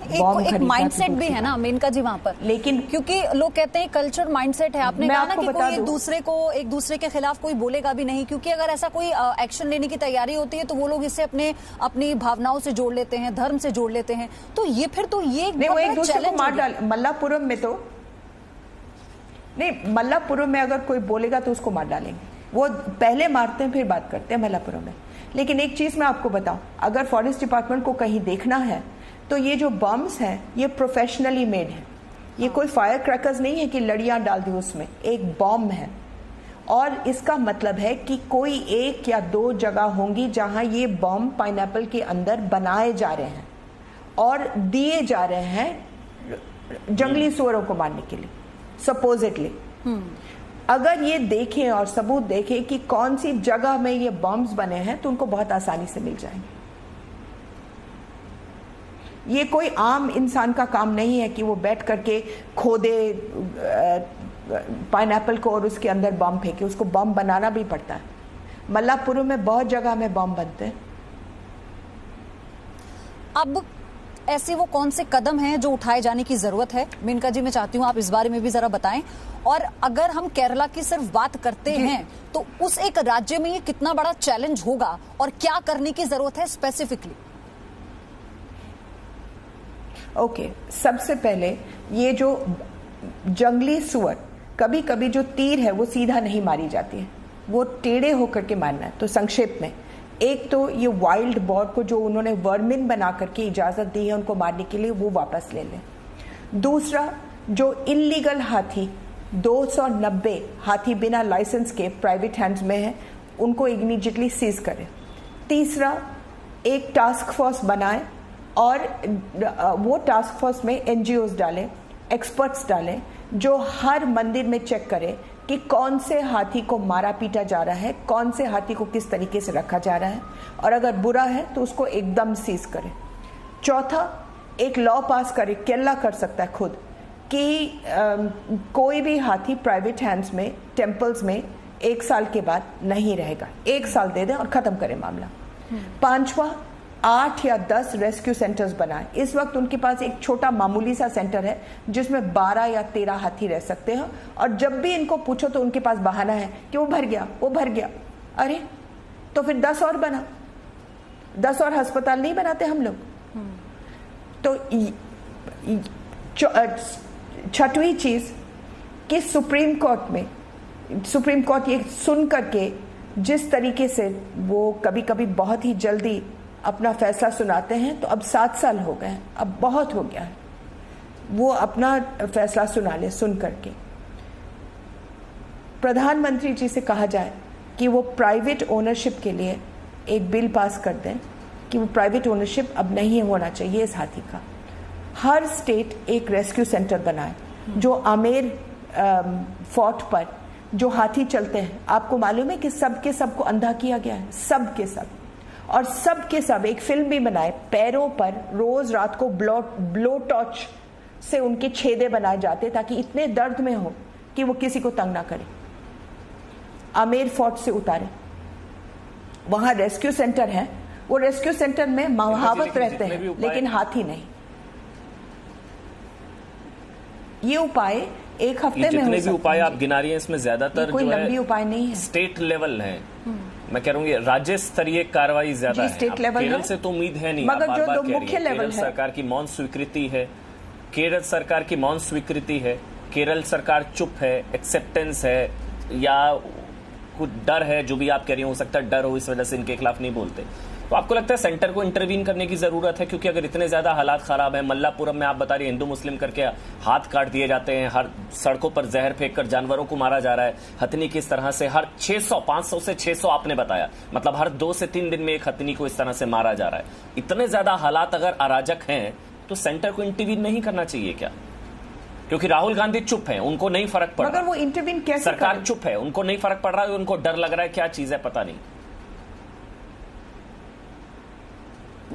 एक माइंडसेट भी है ना मेनका जी वहां पर, लेकिन क्योंकि लोग कहते हैं कल्चर माइंडसेट है। आपने कहा ना कि कोई एक दूसरे के खिलाफ कोई बोलेगा भी नहीं, क्योंकि अगर ऐसा कोई एक्शन लेने की तैयारी होती है तो वो लोग इसे अपनी भावनाओं से जोड़ लेते हैं, धर्म से जोड़ लेते हैं। तो ये फिर तो ये वो एक दूसरे को मार डाल। मल्लापुरम में तो नहीं, मल्लापुरम में अगर कोई बोलेगा तो उसको मार डालेंगे। वो पहले मारते हैं फिर बात करते हैं मल्लापुरम में। लेकिन एक चीज मैं आपको बताऊं, अगर फॉरेस्ट डिपार्टमेंट को कहीं देखना है तो ये जो बम्स हैं ये प्रोफेशनली मेड है। ये कोई फायर क्रैकर्स नहीं है कि लड़ियां डाल दी उसमें, एक बॉम्ब है। और इसका मतलब है कि कोई एक या दो जगह होंगी जहां ये बॉम्ब पाइनएप्पल के अंदर बनाए जा रहे हैं और दिए जा रहे हैं जंगली सुअरों को मारने के लिए सपोजिटली। अगर ये देखें और सबूत देखें कि कौन सी जगह में ये बॉम्ब्स बने हैं तो उनको बहुत आसानी से मिल जाएंगे। ये कोई आम इंसान का काम नहीं है कि वो बैठ करके खोदे पाइनएप्पल को और उसके अंदर बम फेंके। उसको बम बनाना भी पड़ता है। मल्लापुरम में बहुत जगह में बम बनते हैं। अब ऐसे वो कौन से कदम हैं जो उठाए जाने की जरूरत है? मेनका जी, मैं चाहती हूं आप इस बारे में भी जरा बताएं। और अगर हम केरला की सिर्फ बात करते हैं तो उस एक राज्य में ये कितना बड़ा चैलेंज होगा और क्या करने की जरूरत है स्पेसिफिकली? ओके, सबसे पहले ये जो जंगली सुअर, कभी कभी जो तीर है वो सीधा नहीं मारी जाती है, वो टेढ़े होकर के मारना है। तो संक्षेप में, एक तो ये वाइल्ड बोर को जो उन्होंने वर्मिन बना करके इजाजत दी है उनको मारने के लिए, वो वापस ले लें। दूसरा, जो इलीगल हाथी 290 हाथी बिना लाइसेंस के प्राइवेट हैंड्स में है उनको इमीडिएटली सीज करें। तीसरा, एक टास्क फोर्स बनाएं और वो टास्क फोर्स में एनजीओज डालें, एक्सपर्ट्स डालें जो हर मंदिर में चेक करें कि कौन से हाथी को मारा पीटा जा रहा है, कौन से हाथी को किस तरीके से रखा जा रहा है, और अगर बुरा है तो उसको एकदम सीज करें। चौथा, एक लॉ पास करे, केरला कर सकता है खुद, कि कोई भी हाथी प्राइवेट हैंड्स में टेम्पल्स में 1 साल के बाद नहीं रहेगा। 1 साल दे दें और खत्म करें मामला। पांचवा, 8 या 10 रेस्क्यू सेंटर्स बनाए। इस वक्त उनके पास एक छोटा मामूली सा सेंटर है जिसमें 12 या 13 हाथी रह सकते हैं, और जब भी इनको पूछो तो उनके पास बहाना है कि वो भर गया, वो भर गया। अरे तो फिर 10 और बना, 10 और अस्पताल नहीं बनाते हम लोग? तो छठवीं चीज कि सुप्रीम कोर्ट ये सुन करके जिस तरीके से वो कभी कभी बहुत ही जल्दी अपना फैसला सुनाते हैं, तो अब 7 साल हो गए, अब बहुत हो गया है, वो अपना फैसला सुना ले। सुन करके प्रधानमंत्री जी से कहा जाए कि वो प्राइवेट ओनरशिप के लिए एक बिल पास कर दें कि वो प्राइवेट ओनरशिप अब नहीं होना चाहिए इस हाथी का। हर स्टेट एक रेस्क्यू सेंटर बनाए। जो आमेर फोर्ट पर जो हाथी चलते हैं, आपको मालूम है कि सबके सबको अंधा किया गया है, सबके सब, और सबके सब एक फिल्म भी बनाए, पैरों पर रोज रात को ब्लो टॉर्च से उनके छेदे बनाए जाते ताकि इतने दर्द में हो कि वो किसी को तंग ना करे। आमेर फोर्ट से उतारे, वहां रेस्क्यू सेंटर है, वो रेस्क्यू सेंटर में महावत रहते हैं लेकिन हाथी नहीं। ये उपाय एक हफ्ते में हो सकते हैं। जितने भी उपाय आप गिना रही हैं इसमें ज्यादातर कोई लंबी उपाय नहीं है, स्टेट लेवल है। मैं कह रहा हूँ राज्य स्तरीय कार्रवाई ज्यादा है। स्टेट लेवल केरल से तो उम्मीद है नहीं, मगर जो मुख्य लेवल है, सरकार की मौन स्वीकृति है, केरल सरकार की मौन स्वीकृति है, केरल सरकार चुप है, एक्सेप्टेंस है, या कुछ डर है, जो भी आप कह रही हो सकता है डर हो, इस वजह से इनके खिलाफ नहीं बोलते। तो आपको लगता है सेंटर को इंटरवीन करने की जरूरत है? क्योंकि अगर इतने ज्यादा हालात खराब है, मल्लापुरम में आप बता रही हिंदू मुस्लिम करके हाथ काट दिए जाते हैं, हर सड़कों पर जहर फेंक कर जानवरों को मारा जा रहा है, हथनी की इस तरह से हर 500 से 600 आपने बताया, मतलब हर 2 से 3 दिन में एक हथनी को इस तरह से मारा जा रहा है। इतने ज्यादा हालात अगर अराजक हैं तो सेंटर को इंटरवीन नहीं करना चाहिए क्या? क्योंकि राहुल गांधी चुप है, उनको नहीं फर्क पड़ रहा। मगर वो इंटरवीन कैसे? सरकार चुप है, उनको नहीं फर्क पड़ रहा है, उनको डर लग रहा है, क्या चीज है पता नहीं।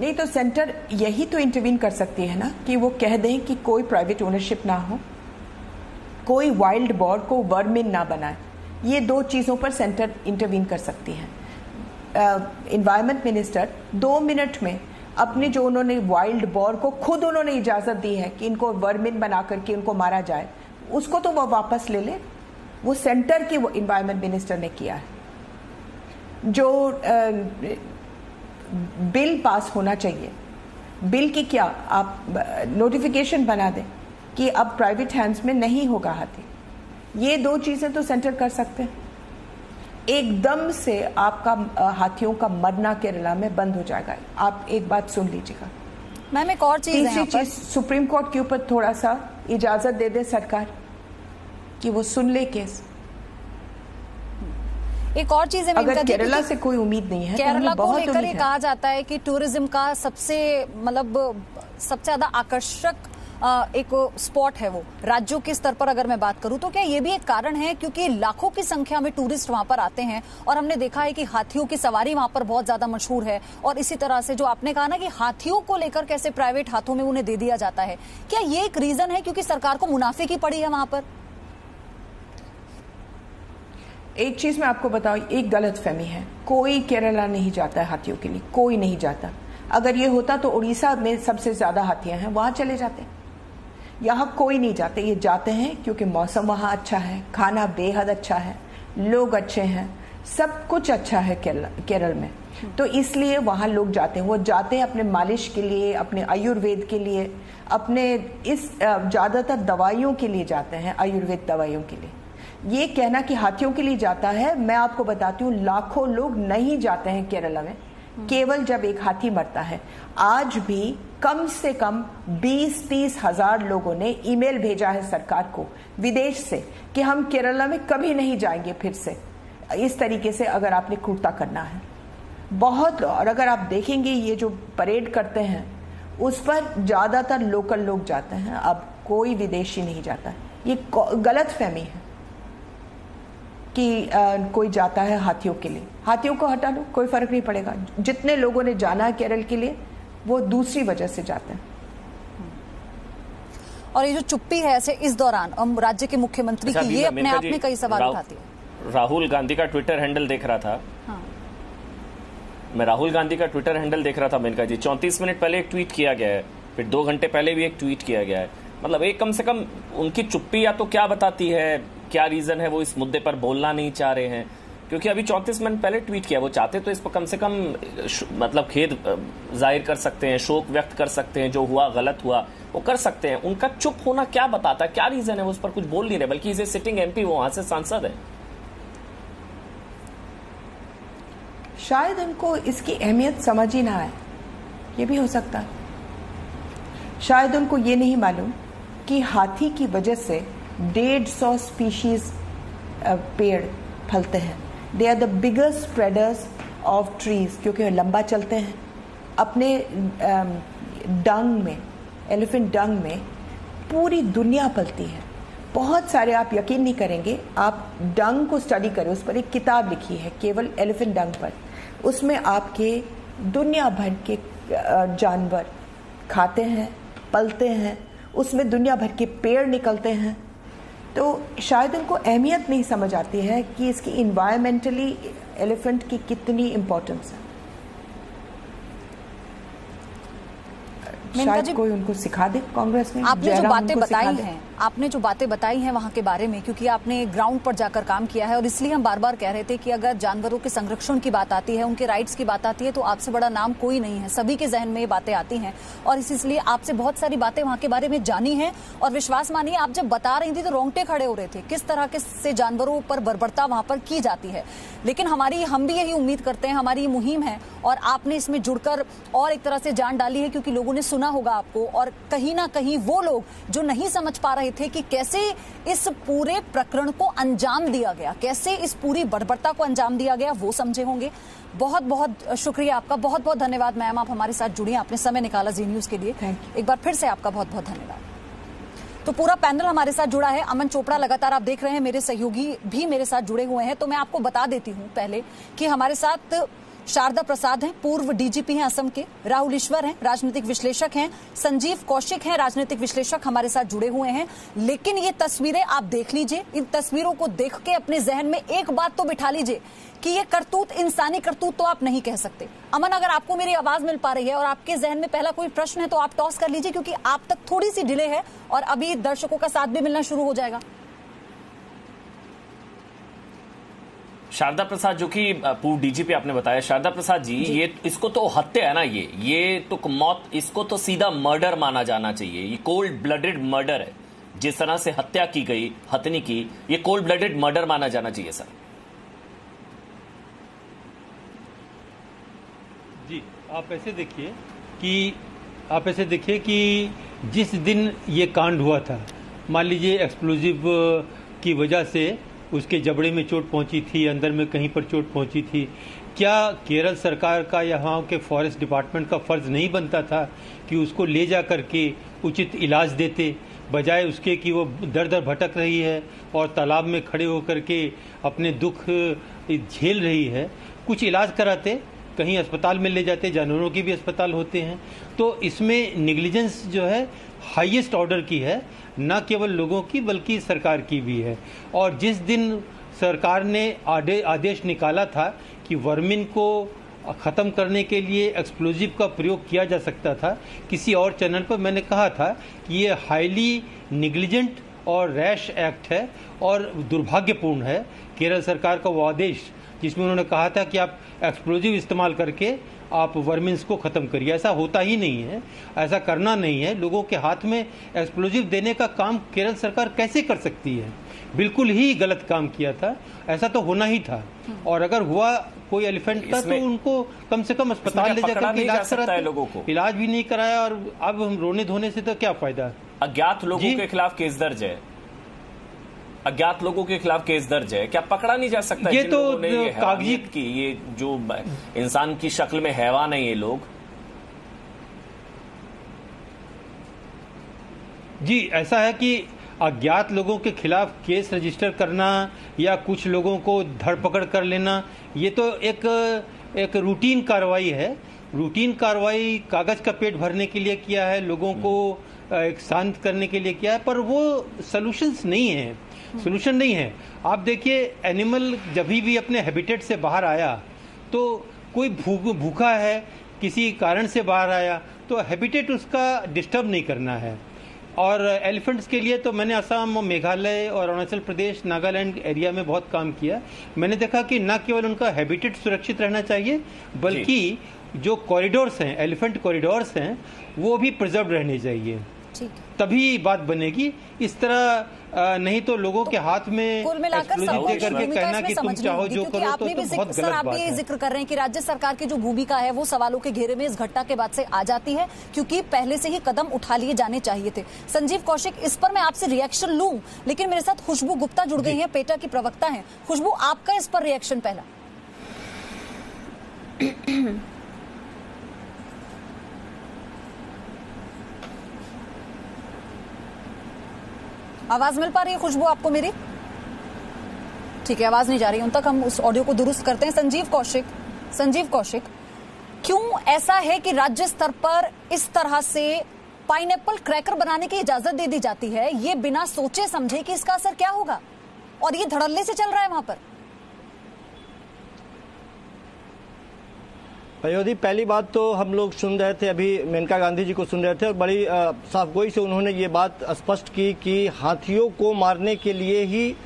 नहीं तो सेंटर यही तो इंटरवीन कर सकती है ना कि वो कह दें कि कोई प्राइवेट ओनरशिप ना हो, कोई वाइल्ड बोर को वर्मिन ना बनाए। ये दो चीज़ों पर सेंटर इंटरवीन कर सकती है। एनवायरनमेंट मिनिस्टर 2 मिनट में अपने जो उन्होंने वाइल्ड बोर को खुद उन्होंने इजाज़त दी है कि इनको वर्मिन बना करके उनको मारा जाए, उसको तो वो वापस ले ले। वो सेंटर की वो एनवायरनमेंट मिनिस्टर ने किया है। जो बिल पास होना चाहिए, बिल की क्या आप नोटिफिकेशन बना दें कि अब प्राइवेट हैंड्स में नहीं होगा हाथी। ये दो चीजें तो सेंटर कर सकते हैं। एकदम से आपका हाथियों का मरना केरला में बंद हो जाएगा। आप एक बात सुन लीजिएगा मैम, एक और चीज है, तीसरी चीज, सुप्रीम कोर्ट के ऊपर थोड़ा सा इजाजत दे दे सरकार कि वो सुन ले केस। एक और चीज है, अगर केरला से कोई उम्मीद नहीं है, केरला को लेकर ये कहा जाता है कि टूरिज्म का सबसे सबसे ज्यादा आकर्षक एक स्पॉट है वो राज्यों के स्तर पर। अगर मैं बात करूं तो क्या ये भी एक कारण है, क्योंकि लाखों की संख्या में टूरिस्ट वहां पर आते हैं और हमने देखा है कि हाथियों की सवारी वहां पर बहुत ज्यादा मशहूर है। और इसी तरह से जो आपने कहा ना कि हाथियों को लेकर कैसे प्राइवेट हाथों में उन्हें दे दिया जाता है, क्या ये एक रीजन है क्योंकि सरकार को मुनाफे की पड़ी है वहां पर? एक चीज मैं आपको बताऊं, एक गलत फहमी है। कोई केरला नहीं जाता है हाथियों के लिए, कोई नहीं जाता। अगर ये होता तो उड़ीसा में सबसे ज्यादा हाथियां हैं, वहां चले जाते। यहाँ कोई नहीं जाते। ये जाते हैं क्योंकि मौसम वहाँ अच्छा है, खाना बेहद अच्छा है, लोग अच्छे हैं, सब कुछ अच्छा है केरल में, तो इसलिए वहाँ लोग जाते हैं। वो जाते हैं अपने मालिश के लिए, अपने आयुर्वेद के लिए, अपने इस ज्यादातर दवाइयों के लिए जाते हैं, आयुर्वेद दवाइयों के लिए। ये कहना कि हाथियों के लिए जाता है, मैं आपको बताती हूँ लाखों लोग नहीं जाते हैं केरला में, केवल जब एक हाथी मरता है। आज भी कम से कम 20-30 हजार लोगों ने ईमेल भेजा है सरकार को विदेश से कि हम केरला में कभी नहीं जाएंगे फिर से, इस तरीके से अगर आपने क्रूरता करना है। बहुत, और अगर आप देखेंगे ये जो परेड करते हैं उस पर ज्यादातर लोकल लोग जाते हैं, अब कोई विदेशी नहीं जाता। ये गलत फहमी है कि कोई जाता है हाथियों के लिए। हाथियों को हटा लो, कोई फर्क नहीं पड़ेगा। जितने लोगों ने जाना है केरल के लिए वो दूसरी वजह से जाते हैं। और ये जो चुप्पी है ऐसे इस दौरान हम राज्य के मुख्यमंत्री की, ये अपने आप में कई सवाल उठाती है। राहुल गांधी का ट्विटर हैंडल देख रहा था। हाँ। मैं राहुल गांधी का ट्विटर हैंडल देख रहा था मेनका जी। 34 मिनट पहले एक ट्वीट किया गया है, फिर 2 घंटे पहले भी एक ट्वीट किया गया है। मतलब एक कम से कम उनकी चुप्पी या तो क्या बताती है, क्या रीजन है वो इस मुद्दे पर बोलना नहीं चाह रहे हैं? क्योंकि अभी 34 मिनट पहले ट्वीट किया, वो चाहते तो इस पर कम से कम मतलब खेद जाहिर कर सकते हैं, शोक व्यक्त कर सकते हैं, जो हुआ गलत हुआ वो कर सकते हैं। उनका चुप होना क्या बताता है, क्या रीजन है वो उस पर कुछ बोल नहीं रहे, बल्कि इसे सिटिंग एमपी, वो वहां से सांसद है। शायद उनको इसकी अहमियत समझ ही ना आए, ये भी हो सकता है। शायद उनको ये नहीं मालूम कि हाथी की वजह से 150 स्पीशीज पेड़ फलते हैं। They are the biggest spreaders of trees, क्योंकि लंबा चलते हैं। अपने डंग में, एलिफेंट डंग में पूरी दुनिया पलती है। बहुत सारे, आप यकीन नहीं करेंगे, आप डंग को स्टडी करें, उस पर एक किताब लिखी है केवल एलिफेंट डंग पर। उसमें आपके दुनिया भर के जानवर खाते हैं, पलते हैं, उसमें दुनिया भर के पेड़ निकलते हैं। तो शायद उनको अहमियत नहीं समझ आती है कि इसकी इन्वायरमेंटली एलिफेंट की कितनी इम्पोर्टेंस है। शायद कोई उनको सिखा दे कांग्रेस में। आपने जो बातें बताई हैं, आपने जो बातें बताई हैं वहां के बारे में, क्योंकि आपने ग्राउंड पर जाकर काम किया है, और इसलिए हम बार बार कह रहे थे कि अगर जानवरों के संरक्षण की बात आती है, उनके राइट्स की बात आती है, तो आपसे बड़ा नाम कोई नहीं है। सभी के जहन में ये बातें आती हैं, और इसलिए आपसे बहुत सारी बातें वहां के बारे में जानी है। और विश्वास मानिए, आप जब बता रही थी तो रोंगटे खड़े हो रहे थे, किस तरह के से जानवरों पर बर्बरता वहां पर की जाती है। लेकिन हम भी यही उम्मीद करते हैं, हमारी ये मुहिम है, और आपने इसमें जुड़कर और एक तरह से जान डाली है, क्योंकि लोगों ने सुना होगा आपको, और कहीं ना कहीं वो लोग जो नहीं समझ पा रहे थे कि कैसे इस पूरे प्रकरण को अंजाम दिया गया, कैसे इस पूरी बर्बरता को अंजाम दिया गया, वो समझे होंगे। बहुत बहुत शुक्रिया आपका, बहुत बहुत धन्यवाद मैम, आप हमारे साथ जुड़ी, आपने समय निकाला जी न्यूज के लिए। एक बार फिर से आपका बहुत बहुत धन्यवाद। तो पूरा पैनल हमारे साथ जुड़ा है। अमन चोपड़ा लगातार आप देख रहे हैं, मेरे सहयोगी भी मेरे साथ जुड़े हुए हैं। तो मैं आपको बता देती हूं पहले कि हमारे साथ शारदा प्रसाद हैं, पूर्व डीजीपी हैं असम के, राहुल ईश्वर हैं, राजनीतिक विश्लेषक हैं, संजीव कौशिक हैं, राजनीतिक विश्लेषक हमारे साथ जुड़े हुए हैं। लेकिन ये तस्वीरें आप देख लीजिए, इन तस्वीरों को देख के अपने जहन में एक बात तो बिठा लीजिए कि ये करतूत इंसानी करतूत तो आप नहीं कह सकते। अमन, अगर आपको मेरी आवाज मिल पा रही है और आपके जहन में पहला कोई प्रश्न है तो आप टॉस कर लीजिए, क्योंकि आप तक थोड़ी सी डिले है और अभी दर्शकों का साथ भी मिलना शुरू हो जाएगा। शारदा प्रसाद, जो कि पूर्व डीजीपी आपने बताया, शारदा प्रसाद जी, ये इसको तो हत्या है ना, ये तो मौत, इसको तो सीधा मर्डर माना जाना चाहिए। ये कोल्ड ब्लडेड मर्डर है। जिस तरह से हत्या की गई, हथनी की, ये कोल्ड ब्लडेड मर्डर माना जाना चाहिए सर। जी, आप ऐसे देखिए कि जिस दिन ये कांड हुआ था, मान लीजिए एक्सप्लोजिव की वजह से उसके जबड़े में चोट पहुंची थी, अंदर में कहीं पर चोट पहुंची थी, क्या केरल सरकार का या वहाँ के फॉरेस्ट डिपार्टमेंट का फर्ज नहीं बनता था कि उसको ले जा करके उचित इलाज देते, बजाय उसके कि वो दर दर भटक रही है और तालाब में खड़े होकर के अपने दुख झेल रही है, कुछ इलाज कराते, कहीं अस्पताल में ले जाते, जानवरों के भी अस्पताल होते हैं। तो इसमें नेग्लिजेंस जो है हाईएस्ट ऑर्डर की है, न केवल लोगों की बल्कि सरकार की भी है। और जिस दिन सरकार ने आदेश निकाला था कि वर्मिन को ख़त्म करने के लिए एक्सप्लोजिव का प्रयोग किया जा सकता था, किसी और चैनल पर मैंने कहा था कि ये हाईली निग्लिजेंट और रैश एक्ट है और दुर्भाग्यपूर्ण है। केरल सरकार का वो आदेश जिसमें उन्होंने कहा था कि आप एक्सप्लोजिव इस्तेमाल करके आप वर्मिन्स को ख़त्म करिए, ऐसा होता ही नहीं है, ऐसा करना नहीं है। लोगों के हाथ में एक्सप्लोजिव देने का काम केरल सरकार कैसे कर सकती है? बिल्कुल ही गलत काम किया था, ऐसा तो होना ही था। और अगर हुआ कोई एलिफेंट का तो उनको कम से कम अस्पताल ले जाकर इलाज कराते, लोगों को इलाज भी नहीं कराया और अब हम रोने धोने से तो क्या फायदा। अज्ञात लोगों के खिलाफ केस दर्ज है, अज्ञात लोगों के खिलाफ केस दर्ज है, क्या पकड़ा नहीं जा सकता? ये तो कागजी की, ये जो इंसान की शक्ल में हैवान है ये लोग। जी, ऐसा है कि अज्ञात लोगों के खिलाफ केस रजिस्टर करना या कुछ लोगों को धरपकड़ कर लेना, ये तो एक रूटीन कार्रवाई है। रूटीन कार्रवाई कागज का पेट भरने के लिए किया है, लोगों को एक शांत करने के लिए किया है, पर वो सॉल्यूशंस नहीं है, सोल्यूशन नहीं है। आप देखिए, एनिमल जब भी अपने हैबिटेट से बाहर आया तो कोई भूखा है, किसी कारण से बाहर आया तो हैबिटेट उसका डिस्टर्ब नहीं करना है। और एलिफेंट्स के लिए तो मैंने असम, मेघालय और अरुणाचल प्रदेश, नागालैंड एरिया में बहुत काम किया। मैंने देखा कि न केवल उनका हैबिटेट सुरक्षित रहना चाहिए, बल्कि जो कॉरिडोर्स हैं, एलिफेंट कॉरिडोर्स हैं, वो भी प्रिजर्व रहने चाहिए, तभी बात बनेगी। इस तरह नहीं तो लोगों के हाथ में कुल मिलाकर करके कहना कि तुम चाहो जो करो तो बहुत गलत बात है। आप ये जिक्र कर रहे हैं कि राज्य सरकार की जो भूमिका है वो सवालों के घेरे में इस घटना के बाद से आ जाती है, क्योंकि पहले से ही कदम उठा लिए जाने चाहिए थे। संजीव कौशिक, इस पर मैं आपसे रिएक्शन लूं, लेकिन मेरे साथ खुशबू गुप्ता जुड़ गई है, पेटा की प्रवक्ता है। खुशबू, आपका इस पर रिएक्शन पहला। आवाज मिल पा रही है खुशबू आपको मेरी? ठीक है, आवाज नहीं जा रही उन तक, हम उस ऑडियो को दुरुस्त करते हैं। संजीव कौशिक, क्यों ऐसा है कि राज्य स्तर पर इस तरह से पाइनएप्पल क्रैकर बनाने की इजाजत दे दी जाती है, ये बिना सोचे समझे कि इसका असर क्या होगा, और ये धड़ल्ले से चल रहा है वहां पर? अयोधी, पहली बात तो हम लोग सुन रहे थे, अभी मेनका गांधी जी को सुन रहे थे, और बड़ी साफगोई से उन्होंने ये बात स्पष्ट की कि हाथियों को मारने के लिए ही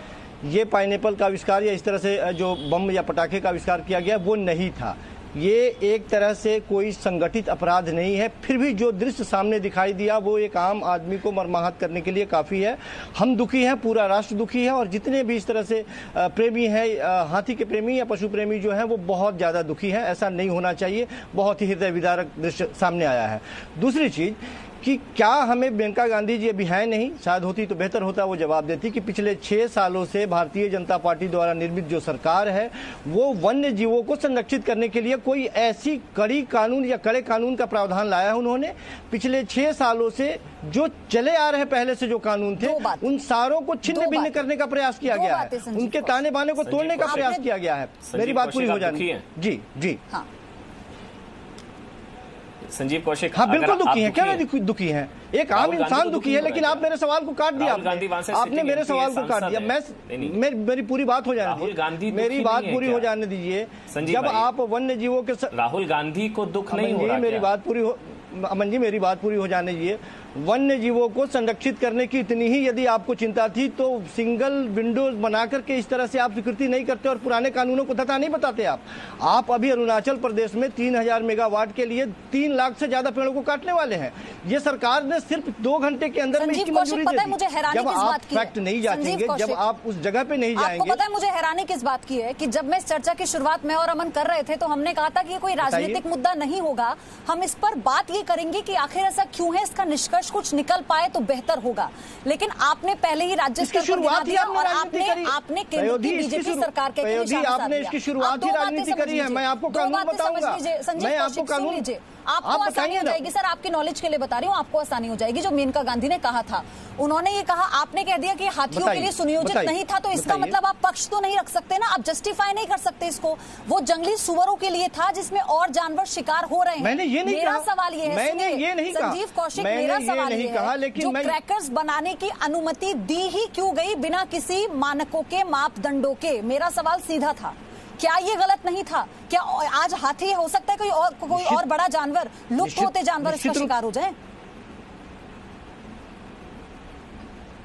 ये पाइनएप्पल का आविष्कार या इस तरह से जो बम या पटाखे का आविष्कार किया गया वो नहीं था। ये एक तरह से कोई संगठित अपराध नहीं है। फिर भी जो दृश्य सामने दिखाई दिया वो एक आम आदमी को मर्माहत करने के लिए काफ़ी है। हम दुखी हैं, पूरा राष्ट्र दुखी है, और जितने भी इस तरह से प्रेमी हैं, हाथी के प्रेमी या पशु प्रेमी जो हैं वो बहुत ज़्यादा दुखी हैं। ऐसा नहीं होना चाहिए, बहुत ही हृदय विदारक दृश्य सामने आया है। दूसरी चीज़ कि क्या हमें मेनका गांधी जी अभी हैं नहीं, शायद होती तो बेहतर होता, वो जवाब देती कि पिछले 6 सालों से भारतीय जनता पार्टी द्वारा निर्मित जो सरकार है वो वन्य जीवों को संरक्षित करने के लिए कोई ऐसी कड़ी कानून या कड़े कानून का प्रावधान लाया है उन्होंने। पिछले 6 सालों से जो चले आ रहे पहले से जो कानून थे उन सारों को छिन्न भिन्न करने का प्रयास किया गया है, उनके ताने बाने को तोड़ने का प्रयास किया गया है। मेरी बात पूरी हो जानी है। जी जी हाँ। संजीव कौशिक, हाँ बिल्कुल दुखी है, क्या दुखी है, एक आम इंसान दुखी है, लेकिन आप मेरे सवाल को काट दिया, आपने मेरे सवाल को काट दिया। मेरी पूरी बात हो जाने दीजिए, मेरी बात पूरी हो जाने दीजिए। जब आप वन्य जीवों के राहुल गांधी को दुख नहीं हो रहा, मेरी बात पूरी हो, अमन जी मेरी बात पूरी हो जाने दीजिए। वन्य जीवों को संरक्षित करने की इतनी ही यदि आपको चिंता थी तो सिंगल विंडोज बना करके इस तरह से आप स्वीकृति नहीं करते और पुराने कानूनों को तथा नहीं बताते। आप अभी अरुणाचल प्रदेश में 3000 मेगावाट के लिए 3 लाख से ज्यादा पेड़ों को काटने वाले हैं। ये सरकार ने सिर्फ 2 घंटे के अंदर में इसकी मंजूरी दे दी। जब आप फैक्ट नहीं जांचेंगे, जब आप उस जगह पे नहीं जाएंगे। पता है मुझे हैरानी किस बात की है कि जब मैं इस चर्चा की शुरुआत में और अमन कर रहे थे तो हमने कहा था कि ये कोई राजनीतिक मुद्दा नहीं होगा, हम इस पर बात ये करेंगे कि आखिर ऐसा क्यों है, इसका निष्कर्ष कुछ निकल पाए तो बेहतर होगा। लेकिन आपने पहले ही राज्य स्तर पर गिना दिया और आपने केंद्र की बीजेपी सरकार के आपने इसकी शुरुआत ही राजनीति करी है। मैं आपको कानून बताऊंगा, मैं आपको कानून, आपको आसानी हो जाएगी सर, आपकी नॉलेज के लिए बता रही हूँ, आपको आसानी हो जाएगी। जो मेनका गांधी ने कहा था, उन्होंने ये कहा, आपने कह दिया कि हाथियों के लिए सुनियोजित नहीं था, तो इसका मतलब आप पक्ष तो नहीं रख सकते ना, आप जस्टिफाई नहीं कर सकते इसको। वो जंगली सुअरों के लिए था जिसमें और जानवर शिकार हो रहे हैं। मैंने ये नहीं मेरा सवाल ये है, मैंने ये नहीं कहा, संजीव कौशिक, मेरा सवाल ये है, जो क्रैकर्स बनाने की अनुमति दी ही क्यों गई बिना किसी मानकों के, मापदंडों के? मेरा सवाल सीधा था, क्या ये गलत नहीं था? क्या आज हाथी हो सकता है कोई और बड़ा जानवर, लुप्त होते जानवर इसका शिकार हो जाए?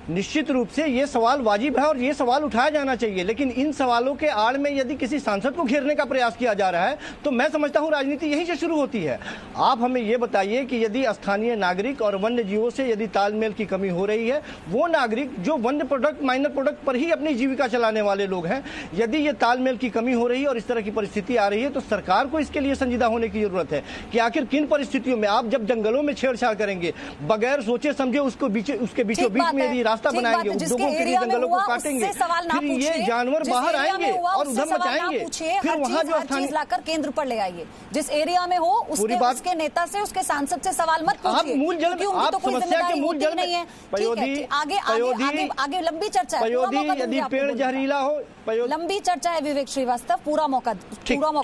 निश्चित रूप से ये सवाल वाजिब है और ये सवाल उठाया जाना चाहिए, लेकिन इन सवालों के आड़ में यदि किसी सांसद को घेरने का प्रयास किया जा रहा है तो मैं समझता हूं राजनीति यहीं से शुरू होती है। आप हमें ये बताइए कि यदि स्थानीय नागरिक और वन्य जीवों से यदि तालमेल की कमी हो रही है, वो नागरिक जो वन्य प्रोडक्ट, माइनर प्रोडक्ट पर ही अपनी जीविका चलाने वाले लोग हैं, यदि ये तालमेल की कमी हो रही है और इस तरह की परिस्थिति आ रही है तो सरकार को इसके लिए संजीदा होने की जरूरत है कि आखिर किन परिस्थितियों में आप जब जंगलों में छेड़छाड़ करेंगे, बगैर सोचे समझे उसके बीचों बीच में यदि रास्ता बनाएंगे, उद्योगों के लिए जंगलों को काटेंगे, फिर ये जानवर बाहर आएंगे और उधर मचाएंगे, फिर वहाँ जो स्थानीय लाकर केंद्र पर ले आइए। जिस एरिया में हो उसके नेता से, उसके सांसद से सवाल मत पूछिए, आप मूल जल, आप समस्या के मूल जल नहीं है। आगे लंबी चर्चा है, यदि पेड़ जहरीला हो, लंबी चर्चा है विवेक श्रीवास्तव, पूरा मौका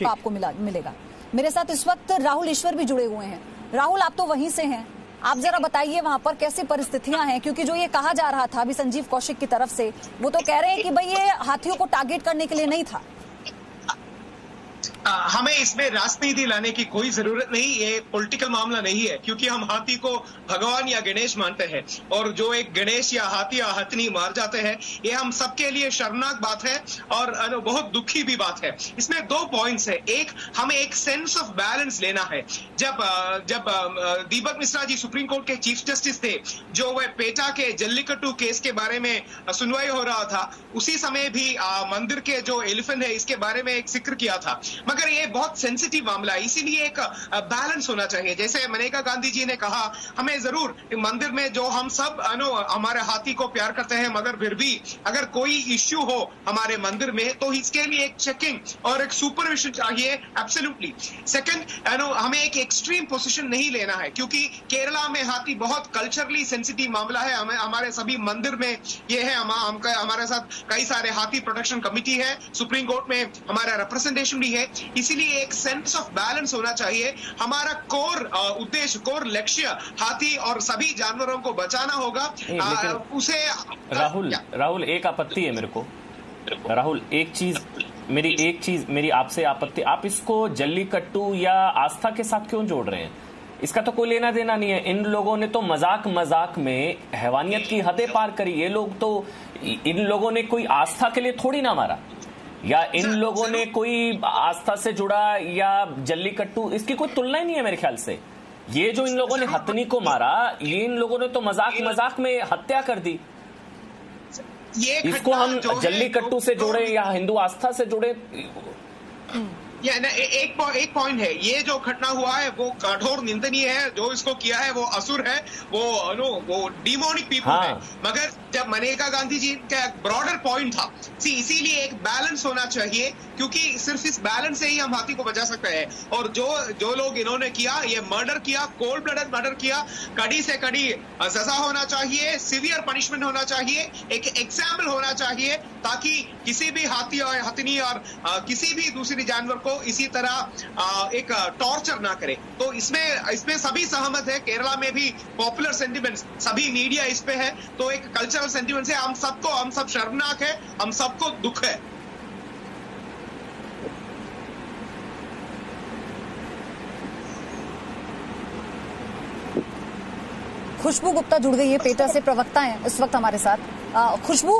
आपको मिलेगा। मेरे साथ इस वक्त राहुल ईश्वर भी जुड़े हुए हैं। राहुल, आप तो वहीं से हैं, आप जरा बताइए वहां पर कैसी परिस्थितियां हैं, क्योंकि जो ये कहा जा रहा था अभी संजीव कौशिक की तरफ से, वो तो कह रहे हैं कि भाई ये हाथियों को टारगेट करने के लिए नहीं था। हमें इसमें राजनीति लाने की कोई जरूरत नहीं, ये पॉलिटिकल मामला नहीं है, क्योंकि हम हाथी को भगवान या गणेश मानते हैं और जो एक गणेश या हाथी या हथनी मार जाते हैं, ये हम सबके लिए शर्मनाक बात है और बहुत दुखी भी बात है। इसमें 2 पॉइंट्स है। एक, हमें एक सेंस ऑफ बैलेंस लेना है। जब दीपक मिश्रा जी सुप्रीम कोर्ट के चीफ जस्टिस थे, जो वह पेटा के जल्लीकट्टू केस के बारे में सुनवाई हो रहा था, उसी समय भी मंदिर के जो एलिफेंट है इसके बारे में एक जिक्र किया था। मगर ये बहुत सेंसिटिव मामला है, इसीलिए एक बैलेंस होना चाहिए। जैसे मेनका गांधी जी ने कहा, हमें जरूर मंदिर में जो हम सब हमारे हाथी को प्यार करते हैं, मगर फिर भी अगर कोई इश्यू हो हमारे मंदिर में तो इसके लिए एक चेकिंग और एक सुपरविजन चाहिए, एब्सोल्युटली। सेकंड, हमें एक एक्सट्रीम पोजीशन नहीं लेना है, क्योंकि केरला में हाथी बहुत कल्चरली सेंसिटिव मामला है। हमारे सभी मंदिर में ये है, हमारे साथ कई सारे हाथी प्रोटेक्शन कमिटी है, सुप्रीम कोर्ट में हमारा रिप्रेजेंटेशन भी है। इसीलिए एक सेंस ऑफ बैलेंस होना चाहिए। हमारा कोर उद्देश्य, कोर लक्ष्य हाथी और सभी जानवरों को बचाना होगा। उसे राहुल एक आपत्ति है मेरे को। राहुल, मेरी आपसे आपत्ति, आप इसको जल्लीकट्टू या आस्था के साथ क्यों जोड़ रहे हैं? इसका तो कोई लेना देना नहीं है। इन लोगों ने तो मजाक में हैवानियत की हदें पार करी। ये लोग तो, इन लोगों ने कोई आस्था के लिए थोड़ी ना मारा, या इन लोगों ने कोई आस्था से जुड़ा या जल्लीकट्टू, इसकी कोई तुलना ही नहीं है मेरे ख्याल से। ये जो इन लोगों ने हथनी को मारा, ये इन लोगों ने तो मजाक में हत्या कर दी। इसको हम जल्लीकट्टू से जोड़े या हिंदू आस्था से जोड़े, एक पॉइंट है, ये जो घटना हुआ है वो कठोर निंदनीय है। जो इसको किया है वो असुर है, वो डिमोनिक पीपल है। मगर जब मनेका गांधी जी का ब्रॉडर पॉइंट था, इसीलिए एक बैलेंस होना चाहिए, क्योंकि सिर्फ इस बैलेंस से ही हम हाथी को बचा सकते हैं। और जो लोग इन्होंने किया, ये मर्डर किया, कोल्ड ब्लडेड मर्डर किया, कड़ी से कड़ी सजा होना चाहिए, सिवियर पनिशमेंट होना चाहिए, एक एग्जाम्पल होना चाहिए, ताकि किसी भी हाथी और हथनी और किसी भी दूसरी जानवर को इसी तरह एक टॉर्चर ना करे। तो इसमें सभी सहमत है। केरला में भी पॉपुलर सेंटिमेंट्स, सभी मीडिया इस पे है। तो एक कल्चरल सेंटिमेंट्स है। हम सब शर्मनाक है, हम सबको दुख है। खुशबू गुप्ता जुड़ गई है, पेटा से प्रवक्ता हैं इस वक्त हमारे साथ। खुशबू,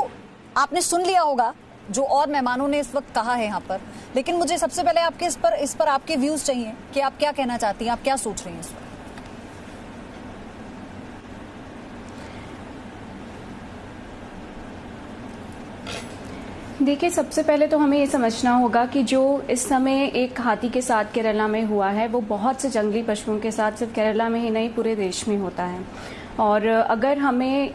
आपने सुन लिया होगा जो और मेहमानों ने इस वक्त कहा है यहाँ पर, लेकिन मुझे सबसे पहले आपके इस पर आपके व्यूज चाहिए कि आप क्या कहना चाहती हैं, आप क्या सोच रही हैं इस वक्त? देखिए, सबसे पहले तो हमें ये समझना होगा कि जो इस समय एक हाथी के साथ केरला में हुआ है, वो बहुत से जंगली पशुओं के साथ सिर्फ केरला में ही नहीं पूरे देश में होता है। और अगर हमें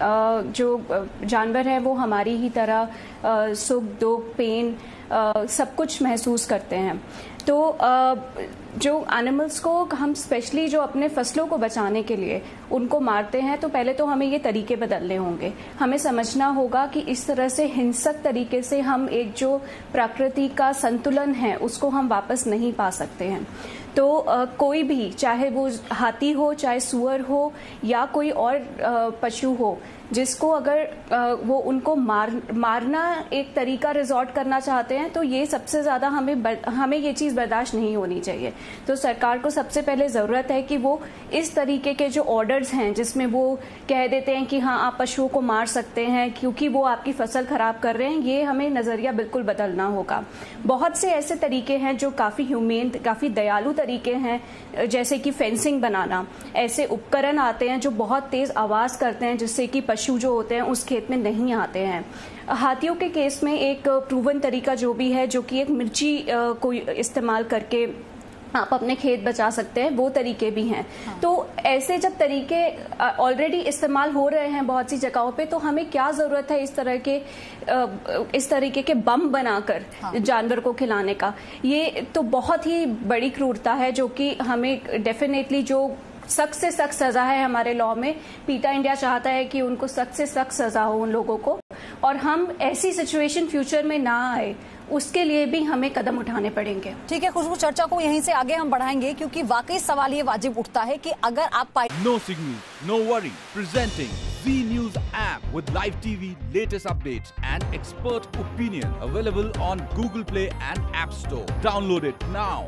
जो जानवर है वो हमारी ही तरह सुख दुख पेन सब कुछ महसूस करते हैं, तो जो एनिमल्स को हम स्पेशली जो अपने फसलों को बचाने के लिए उनको मारते हैं, तो पहले तो हमें ये तरीके बदलने होंगे। हमें समझना होगा कि इस तरह से हिंसक तरीके से हम एक जो प्रकृति का संतुलन है उसको हम वापस नहीं पा सकते हैं। तो कोई भी, चाहे वो हाथी हो, चाहे सुअर हो या कोई और पशु हो, जिसको अगर वो उनको मारना एक तरीका रिजॉर्ट करना चाहते हैं, तो ये सबसे ज्यादा हमें ये चीज बर्दाश्त नहीं होनी चाहिए। तो सरकार को सबसे पहले जरूरत है कि वो इस तरीके के जो ऑर्डर्स हैं जिसमें वो कह देते हैं कि हाँ आप पशुओं को मार सकते हैं क्योंकि वो आपकी फसल खराब कर रहे हैं, ये हमें नजरिया बिल्कुल बदलना होगा। बहुत से ऐसे तरीके हैं जो काफी ह्यूमेन, काफी दयालु तरीके हैं, जैसे कि फेंसिंग बनाना। ऐसे उपकरण आते हैं जो बहुत तेज आवाज करते हैं जिससे कि पशु जो होते हैं उस खेत में नहीं आते हैं। हाथियों के केस में एक प्रूवन तरीका जो भी है, जो कि एक मिर्ची को इस्तेमाल करके आप अपने खेत बचा सकते हैं, वो तरीके भी हैं। हाँ। तो ऐसे जब तरीके ऑलरेडी इस्तेमाल हो रहे हैं बहुत सी जगहों पे, तो हमें क्या जरूरत है इस तरीके के बम बनाकर हाँ। जानवर को खिलाने का? ये तो बहुत ही बड़ी क्रूरता है जो कि हमें डेफिनेटली, जो सख्त से सख्त सजा है हमारे लॉ में, पीटा इंडिया चाहता है कि उनको सख्त से सख्त सजा हो उन लोगों को, और हम ऐसी सिचुएशन फ्यूचर में ना आए उसके लिए भी हमें कदम उठाने पड़ेंगे। ठीक है खुशबू, चर्चा को यहीं से आगे हम बढ़ाएंगे, क्योंकि वाकई सवाल ये वाजिब उठता है कि अगर आप no signal, no worry, presenting Zee News app with live TV, latest updates and expert opinion, available on Google Play and App Store. Download it now.